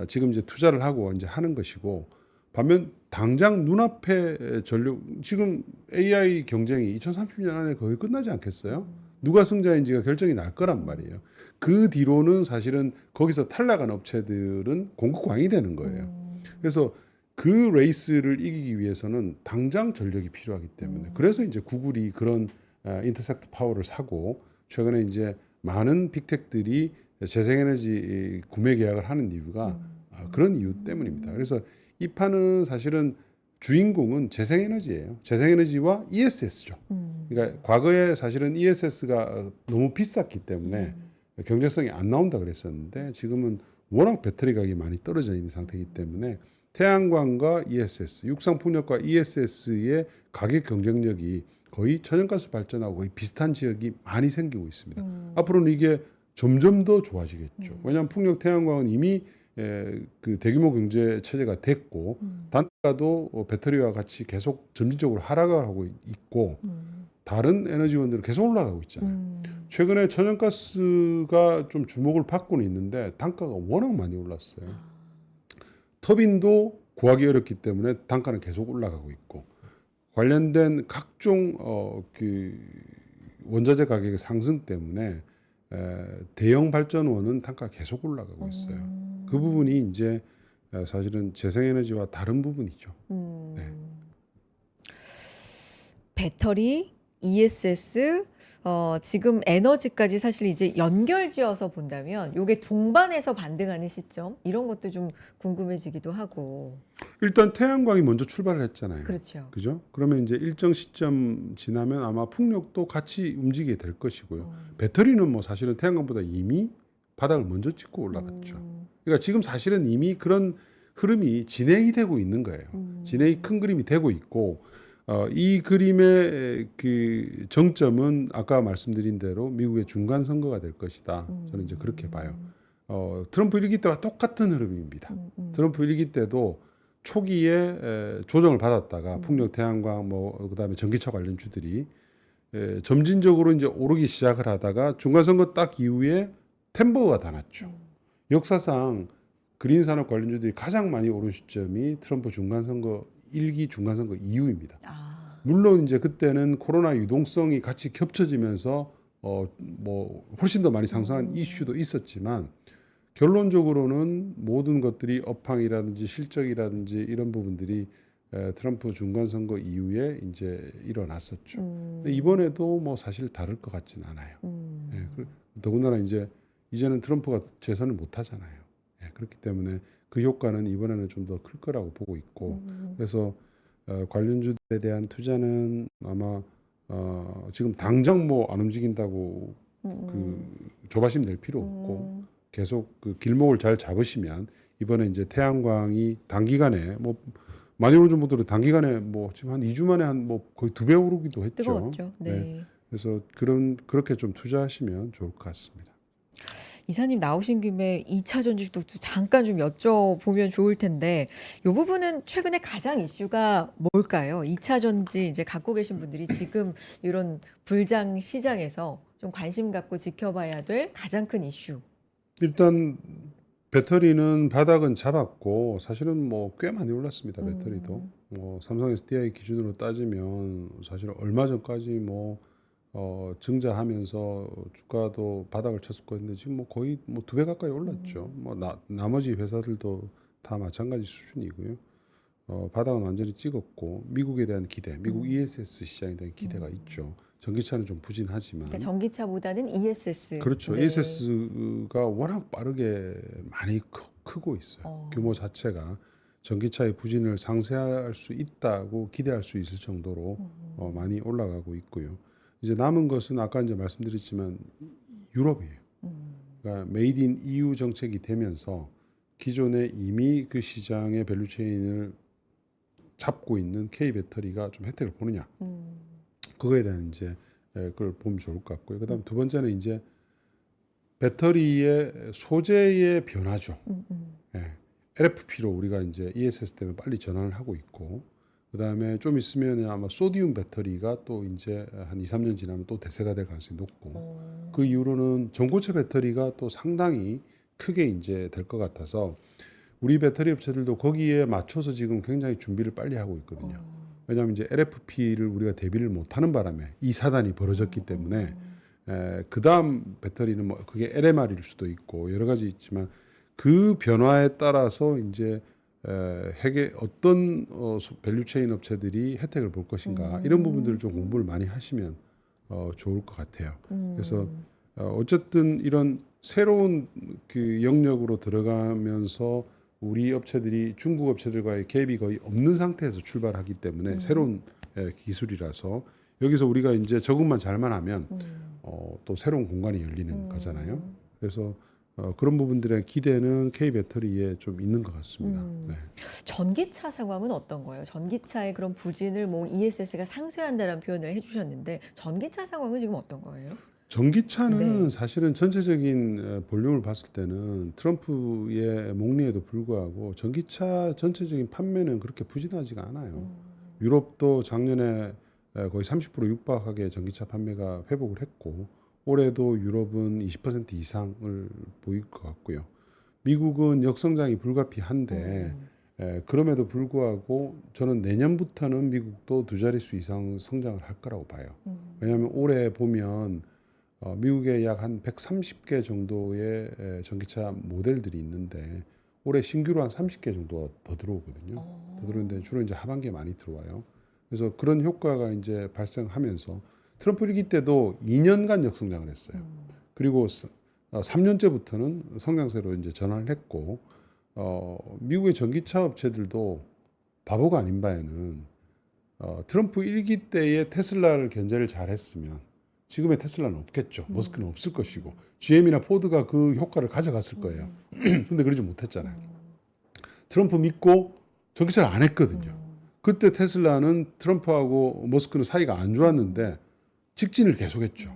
지금 이제 투자를 하고 이제 하는 것이고, 반면 당장 눈앞에 전력, 지금 AI 경쟁이 2030년 안에 거의 끝나지 않겠어요? 누가 승자인지가 결정이 날 거란 말이에요. 그 뒤로는 사실은 거기서 탈락한 업체들은 공급광이 되는 거예요. 그래서 그 레이스를 이기기 위해서는 당장 전력이 필요하기 때문에, 그래서 이제 구글이 그런 인터섹트 파워를 사고 최근에 이제 많은 빅텍들이 재생에너지 구매 계약을 하는 이유가 그런 이유 때문입니다. 그래서 이 판은 사실은 주인공은 재생에너지예요. 재생에너지와 ESS죠. 그러니까 과거에 사실은 ESS가 너무 비쌌기 때문에 경제성이 안 나온다 그랬었는데 지금은 워낙 배터리 가격이 많이 떨어져 있는 상태이기 때문에 태양광과 ESS, 육상풍력과 ESS의 가격 경쟁력이 거의 천연가스 발전하고 거의 비슷한 지역이 많이 생기고 있습니다. 앞으로는 이게 점점 더 좋아지겠죠. 왜냐하면 풍력, 태양광은 이미 그 대규모 경제 체제가 됐고 단가도 배터리와 같이 계속 점진적으로 하락을 하고 있고 다른 에너지원들은 계속 올라가고 있잖아요. 최근에 천연가스가 좀 주목을 받고는 있는데 단가가 워낙 많이 올랐어요. 터빈도 구하기 어렵기 때문에 단가는 계속 올라가고 있고, 관련된 각종 그 원자재 가격의 상승 때문에 대형 발전원은 단가가 계속 올라가고 있어요. 그 부분이 이제 사실은 재생에너지와 다른 부분이죠. 네. 배터리, ESS, 지금 에너지까지 사실 이제 연결지어서 본다면 이게 동반해서 반등하는 시점 이런 것도 좀 궁금해지기도 하고. 일단 태양광이 먼저 출발을 했잖아요. 그렇죠. 그죠? 그러면 이제 일정 시점 지나면 아마 풍력도 같이 움직이게 될 것이고요. 배터리는 뭐 사실은 태양광보다 이미 바닥을 먼저 찍고 올라갔죠. 그러니까 지금 사실은 이미 그런 흐름이 진행이 되고 있는 거예요. 진행이 큰 그림이 되고 있고, 이 그림의 그 정점은 아까 말씀드린 대로 미국의 중간 선거가 될 것이다. 저는 이제 그렇게 봐요. 트럼프 1기 때와 똑같은 흐름입니다. 트럼프 1기 때도 초기에 조정을 받았다가 풍력, 태양광, 뭐 그다음에 전기차 관련주들이 점진적으로 이제 오르기 시작을 하다가 중간 선거 딱 이후에 템버가 다 났죠. 역사상 그린 산업 관련주들이 가장 많이 오른 시점이 트럼프 중간 선거 1기 중간 선거 이후입니다. 물론 이제 그때는 코로나 유동성이 같이 겹쳐지면서 뭐 훨씬 더 많이 상승한 이슈도 있었지만 결론적으로는 모든 것들이 업황이라든지 실적이라든지 이런 부분들이 트럼프 중간 선거 이후에 이제 일어났었죠. 근데 이번에도 뭐 사실 다를 것 같진 않아요. 예, 더군다나 이제는 트럼프가 재선을 못 하잖아요. 예, 그렇기 때문에 그 효과는 이번에는 좀 더 클 거라고 보고 있고, 그래서 관련주들에 대한 투자는 아마 지금 당장 뭐 안 움직인다고 그 조바심 낼 필요 없고 계속 그 길목을 잘 잡으시면 이번에 이제 태양광이 단기간에 뭐 많이 오른 분들은 단기간에 뭐 지금 한 2주 만에 한 뭐 거의 2배 오르기도 했죠. 뜨거웠죠. 네. 네. 그래서 그렇게 좀 투자하시면 좋을 것 같습니다. 이사님 나오신 김에 2차 전지도 잠깐 좀 여쭤보면 좋을 텐데 이 부분은 최근에 가장 이슈가 뭘까요? 2차 전지 이제 갖고 계신 분들이 지금 이런 불장 시장에서 좀 관심 갖고 지켜봐야 될 가장 큰 이슈. 일단 배터리는 바닥은 잡았고 사실은 뭐 꽤 많이 올랐습니다. 배터리도. 음. 뭐 삼성 SDI 기준으로 따지면 사실 얼마 전까지 뭐 증자하면서 주가도 바닥을 쳤을 거였는데 지금 뭐 거의 뭐 2배 가까이 올랐죠. 뭐 나머지 회사들도 다 마찬가지 수준이고요. 바닥은 완전히 찍었고 미국에 대한 기대, 미국 ESS 시장에 대한 기대가 있죠. 전기차는 좀 부진하지만 그러니까 전기차보다는 ESS. 그렇죠. 네. ESS가 워낙 빠르게 많이 크고 있어요. 어. 규모 자체가 전기차의 부진을 상쇄할 수 있다고 기대할 수 있을 정도로 많이 올라가고 있고요. 이제 남은 것은 아까 이제 말씀드렸지만 유럽이에요. 그러니까 메이드 인 EU 정책이 되면서 기존에 이미 그 시장의 밸류체인을 잡고 있는 K 배터리가 좀 혜택을 보느냐. 그거에 대한 이제 그걸 보면 좋을 것 같고요. 그다음 두 번째는 이제 배터리의 소재의 변화죠. 예. LFP로 우리가 이제 ESS 때문에 빨리 전환을 하고 있고, 그다음에 좀 있으면 아마 소디움 배터리가 또 이제 한 2, 3년 지나면 또 대세가 될 가능성이 높고, 그 이후로는 전고체 배터리가 또 상당히 크게 이제 될 것 같아서 우리 배터리 업체들도 거기에 맞춰서 지금 굉장히 준비를 빨리 하고 있거든요. 왜냐하면 이제 LFP를 우리가 대비를 못하는 바람에 이 사단이 벌어졌기 때문에 그 다음 배터리는 뭐 그게 LMR일 수도 있고 여러 가지 있지만 그 변화에 따라서 이제 어떤 밸류체인 업체들이 혜택을 볼 것인가 이런 부분들을 좀 공부를 많이 하시면 좋을 것 같아요. 그래서 어쨌든 이런 새로운 그 영역으로 들어가면서 우리 업체들이 중국 업체들과의 갭이 거의 없는 상태에서 출발하기 때문에 새로운 기술이라서 여기서 우리가 이제 적응만 잘만 하면 또 새로운 공간이 열리는 거잖아요. 그래서 그런 부분들의 기대는 K 배터리에 좀 있는 것 같습니다. 네. 전기차 상황은 어떤 거예요? 전기차의 그런 부진을 뭐 ESS가 상쇄한다는 표현을 해주셨는데 전기차 상황은 지금 어떤 거예요? 전기차는 네. 사실은 전체적인 볼륨을 봤을 때는 트럼프의 목리에도 불구하고 전기차 전체적인 판매는 그렇게 부진하지가 않아요. 유럽도 작년에 거의 30% 육박하게 전기차 판매가 회복을 했고 올해도 유럽은 20% 이상을 보일 것 같고요. 미국은 역성장이 불가피한데 그럼에도 불구하고 저는 내년부터는 미국도 두 자릿수 이상 성장을 할 거라고 봐요. 왜냐하면 올해 보면 미국에 약 한 130개 정도의 전기차 모델들이 있는데 올해 신규로 한 30개 정도 더 들어오거든요. 더 들어오는데 주로 이제 하반기에 많이 들어와요. 그래서 그런 효과가 이제 발생하면서 트럼프 일기 때도 2년간 역성장을 했어요. 그리고 3년째부터는 성장세로 이제 전환을 했고 미국의 전기차 업체들도 바보가 아닌 바에는 트럼프 일기 때의 테슬라를 견제를 잘했으면 지금의 테슬라는 없겠죠. 머스크는 없을 것이고 GM이나 포드가 그 효과를 가져갔을 거예요. 근데 그러지 못했잖아요. 트럼프 믿고 전기차를 안 했거든요. 그때 테슬라는 트럼프하고 머스크는 사이가 안 좋았는데 직진을 계속했죠.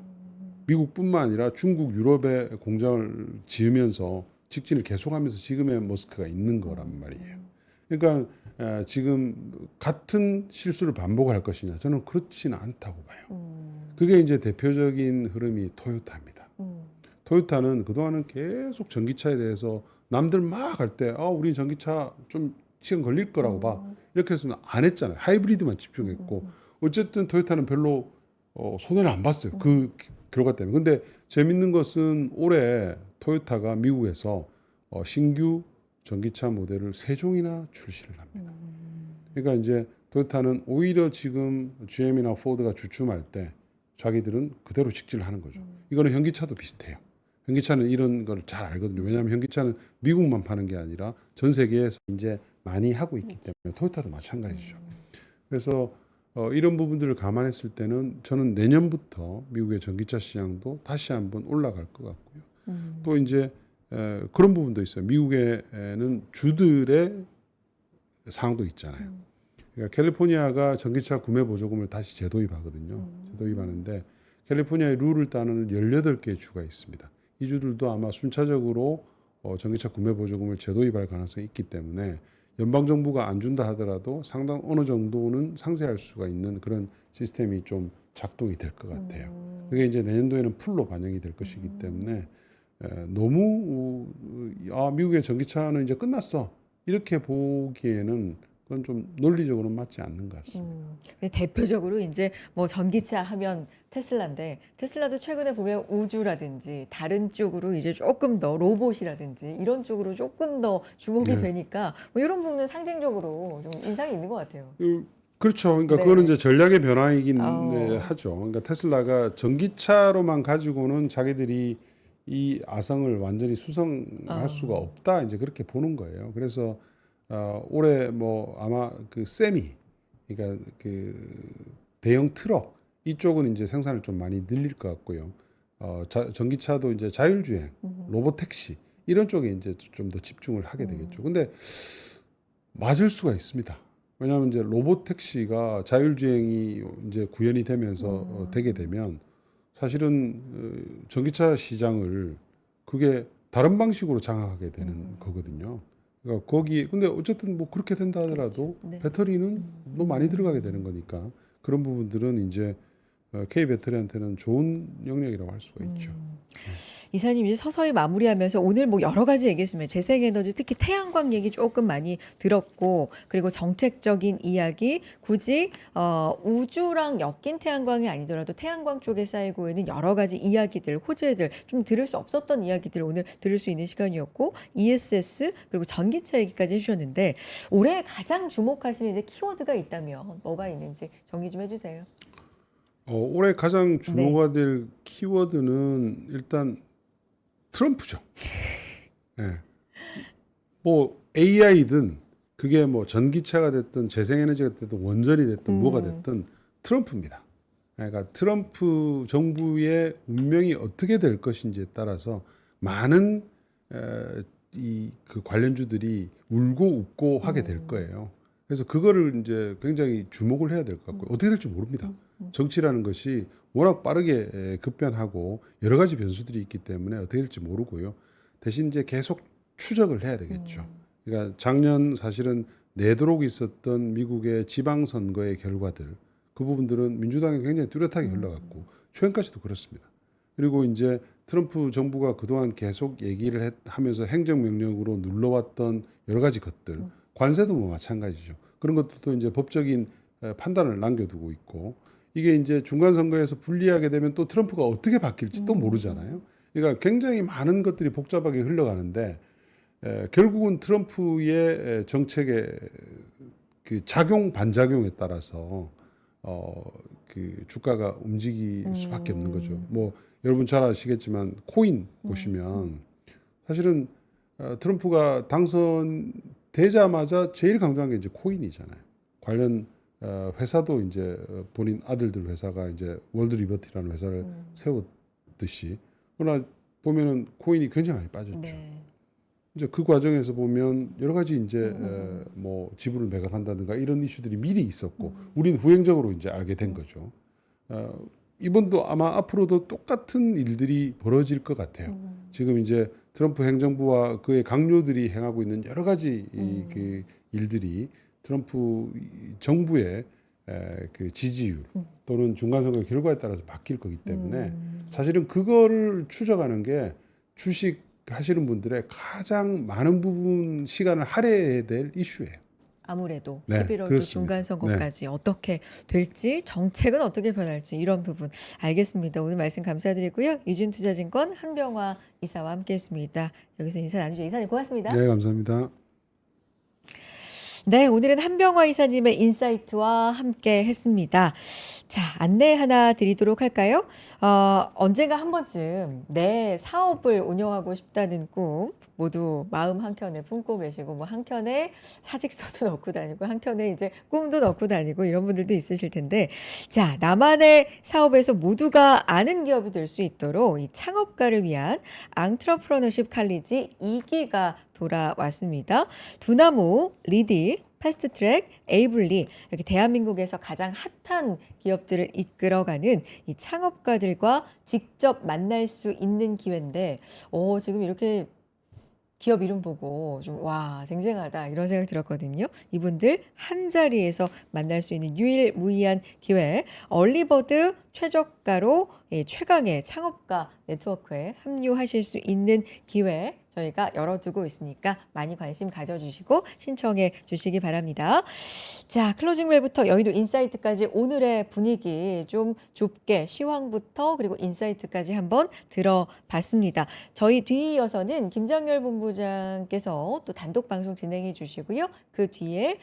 미국뿐만 아니라 중국, 유럽에 공장을 지으면서 직진을 계속하면서 지금의 머스크가 있는 거란 말이에요. 그러니까 지금 같은 실수를 반복할 것이냐? 저는 그렇지는 않다고 봐요. 그게 이제 대표적인 흐름이 토요타입니다. 토요타는 그동안은 계속 전기차에 대해서 남들 막 할 때, 우리 전기차 좀 시간 걸릴 거라고 봐. 이렇게 해서 안 했잖아요. 하이브리드만 집중했고. 어쨌든 토요타는 별로 손해를 안 봤어요. 그 결과 때문에. 근데 재밌는 것은 올해 토요타가 미국에서 신규 전기차 모델을 3종이나 출시를 합니다. 그러니까 이제 토요타는 오히려 지금 GM이나 포드가 주춤할 때 자기들은 그대로 직진을 하는 거죠. 이거는 현기차도 비슷해요. 현기차는 이런 걸 잘 알거든요. 왜냐하면 현기차는 미국만 파는 게 아니라 전 세계에서 이제 많이 하고 있기 때문에 토요타도 마찬가지죠. 그래서 이런 부분들을 감안했을 때는 저는 내년부터 미국의 전기차 시장도 다시 한번 올라갈 것 같고요. 또 이제 그런 부분도 있어요. 미국에는 주들의 상황도 있잖아요. 그러니까 캘리포니아가 전기차 구매 보조금을 다시 재도입하거든요. 재도입하는데 캘리포니아의 룰을 따르는 18개의 주가 있습니다. 이 주들도 아마 순차적으로 전기차 구매 보조금을 재도입할 가능성이 있기 때문에 연방 정부가 안 준다 하더라도 상당 어느 정도는 상쇄할 수가 있는 그런 시스템이 좀 작동이 될 것 같아요. 그게 이제 내년도에는 풀로 반영이 될 것이기 때문에 너무 미국의 전기차는 이제 끝났어 이렇게 보기에는 그건 좀 논리적으로는 맞지 않는 것 같습니다. 근데 대표적으로 이제 뭐 전기차 하면 테슬라인데 테슬라도 최근에 보면 우주라든지 다른 쪽으로 이제 조금 더 로봇이라든지 이런 쪽으로 조금 더 주목이 네. 되니까 뭐 이런 부분은 상징적으로 좀 인상이 있는 것 같아요. 그렇죠. 그러니까 네. 그거는 이제 전략의 변화이긴 어. 하죠. 그러니까 테슬라가 전기차로만 가지고는 자기들이 이 아성을 완전히 수성할 수가 어. 없다. 이제 그렇게 보는 거예요. 그래서 올해 뭐 아마 그 세미, 그러니까 그 대형 트럭 이쪽은 이제 생산을 좀 많이 늘릴 것 같고요. 전기차도 이제 자율주행, 로봇 택시 이런 쪽에 이제 좀 더 집중을 하게 되겠죠. 근데 맞을 수가 있습니다. 왜냐하면 이제 로봇 택시가 자율주행이 이제 구현이 되면서 되게 되면 사실은 전기차 시장을 그게 다른 방식으로 장악하게 되는 거거든요. 그러니까 거기 근데 어쨌든 뭐 그렇게 된다 하더라도 네. 배터리는 너무 많이 들어가게 되는 거니까 그런 부분들은 이제 K 배터리한테는 좋은 영역이라고 할 수가 있죠. 이사님 이제 서서히 마무리하면서 오늘 뭐 여러 가지 얘기했으면 재생에너지 특히 태양광 얘기 조금 많이 들었고 그리고 정책적인 이야기 굳이 우주랑 엮인 태양광이 아니더라도 태양광 쪽에 쌓이고 있는 여러 가지 이야기들 호재들 좀 들을 수 없었던 이야기들 오늘 들을 수 있는 시간이었고 ESS 그리고 전기차 얘기까지 해주셨는데 올해 가장 주목하시는 이제 키워드가 있다면 뭐가 있는지 정리 좀 해주세요. 올해 가장 네. 주목가 될 키워드는 일단 트럼프죠. 예. 뭐 AI든 그게 뭐 전기차가 됐든 재생에너지가 됐든 원전이 됐든 뭐가 됐든 트럼프입니다. 그러니까 트럼프 정부의 운명이 어떻게 될 것인지에 따라서 많은 이 그 관련주들이 울고 웃고 하게 될 거예요. 그래서 그거를 이제 굉장히 주목을 해야 될 것 같고요. 어떻게 될지 모릅니다. 정치라는 것이 워낙 빠르게 급변하고 여러 가지 변수들이 있기 때문에 어떻게 될지 모르고요. 대신 이제 계속 추적을 해야 되겠죠. 그러니까 작년 사실은 내도록 있었던 미국의 지방선거의 결과들 그 부분들은 민주당이 굉장히 뚜렷하게 흘러갔고 최근까지도 그렇습니다. 그리고 이제 트럼프 정부가 그동안 계속 얘기를 하면서 행정명령으로 눌러왔던 여러 가지 것들 관세도 뭐 마찬가지죠. 그런 것들도 이제 법적인 판단을 남겨두고 있고 이게 이제 중간 선거에서 불리하게 되면 또 트럼프가 어떻게 바뀔지 또 모르잖아요. 그러니까 굉장히 많은 것들이 복잡하게 흘러가는데 결국은 트럼프의 정책의 그 작용 반작용에 따라서 그 주가가 움직일 수밖에 없는 거죠. 뭐 여러분 잘 아시겠지만 코인 보시면 사실은 트럼프가 당선되자마자 제일 강조한 게 이제 코인이잖아요. 관련 회사도 이제 본인 아들들 회사가 이제 월드 리버티라는 회사를 세웠듯이 그러나 보면은 코인이 굉장히 많이 빠졌죠. 네. 이제 그 과정에서 보면 여러 가지 이제 뭐 지분을 매각한다든가 이런 이슈들이 미리 있었고 우리는 후행적으로 이제 알게 된 거죠. 이번도 아마 앞으로도 똑같은 일들이 벌어질 것 같아요. 지금 이제 트럼프 행정부와 그의 강요들이 행하고 있는 여러 가지 그 일들이 트럼프 정부의 그 지지율 또는 중간선거 결과에 따라서 바뀔 거기 때문에 사실은 그거를 추적하는 게 주식 하시는 분들의 가장 많은 부분 시간을 할애해야 될 이슈예요. 아무래도 네, 11월도 그렇습니다. 중간 선거까지 어떻게 될지 정책은 어떻게 변할지 이런 부분 알겠습니다. 오늘 말씀 감사드리고요. 유진투자증권 한병화 이사와 함께했습니다. 여기서 인사 나누죠. 이사님 고맙습니다. 네, 감사합니다. 네, 오늘은 한병화 이사님의 인사이트와 함께 했습니다. 자, 안내 하나 드리도록 할까요? 언젠가 한 번쯤 내 사업을 운영하고 싶다는 꿈 모두 마음 한켠에 품고 계시고 뭐 한켠에 사직서도 넣고 다니고 한켠에 이제 꿈도 넣고 다니고 이런 분들도 있으실 텐데 자, 나만의 사업에서 모두가 아는 기업이 될 수 있도록 이 창업가를 위한 앙트러프러너십 칼리지 2기가 돌아왔습니다. 두나무, 리디, 패스트트랙, 에이블리 이렇게 대한민국에서 가장 핫한 기업들을 이끌어가는 이 창업가들과 직접 만날 수 있는 기회인데 지금 이렇게 기업 이름 보고 좀 와, 쟁쟁하다 이런 생각 들었거든요. 이분들 한 자리에서 만날 수 있는 유일무이한 기회. 얼리버드 최저가로 최강의 창업가 네트워크에 합류하실 수 있는 기회 저희가 열어두고 있으니까 많이 관심 가져주시고 신청해 주시기 바랍니다. 자, 클로징 벨부터 여의도 인사이트까지 오늘의 분위기 좀 좁게 시황부터 그리고 인사이트까지 한번 들어봤습니다. 저희 뒤이어서는 김장렬 본부장께서 또 단독 방송 진행해 주시고요. 그 뒤에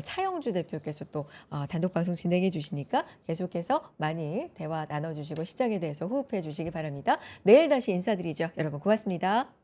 차영주 대표께서 또 단독 방송 진행해 주시니까 계속해서 많이 대화 나눠주시고 시장에 대해서 호흡해 주시기 바랍니다. 내일 다시 인사드리죠. 여러분 고맙습니다.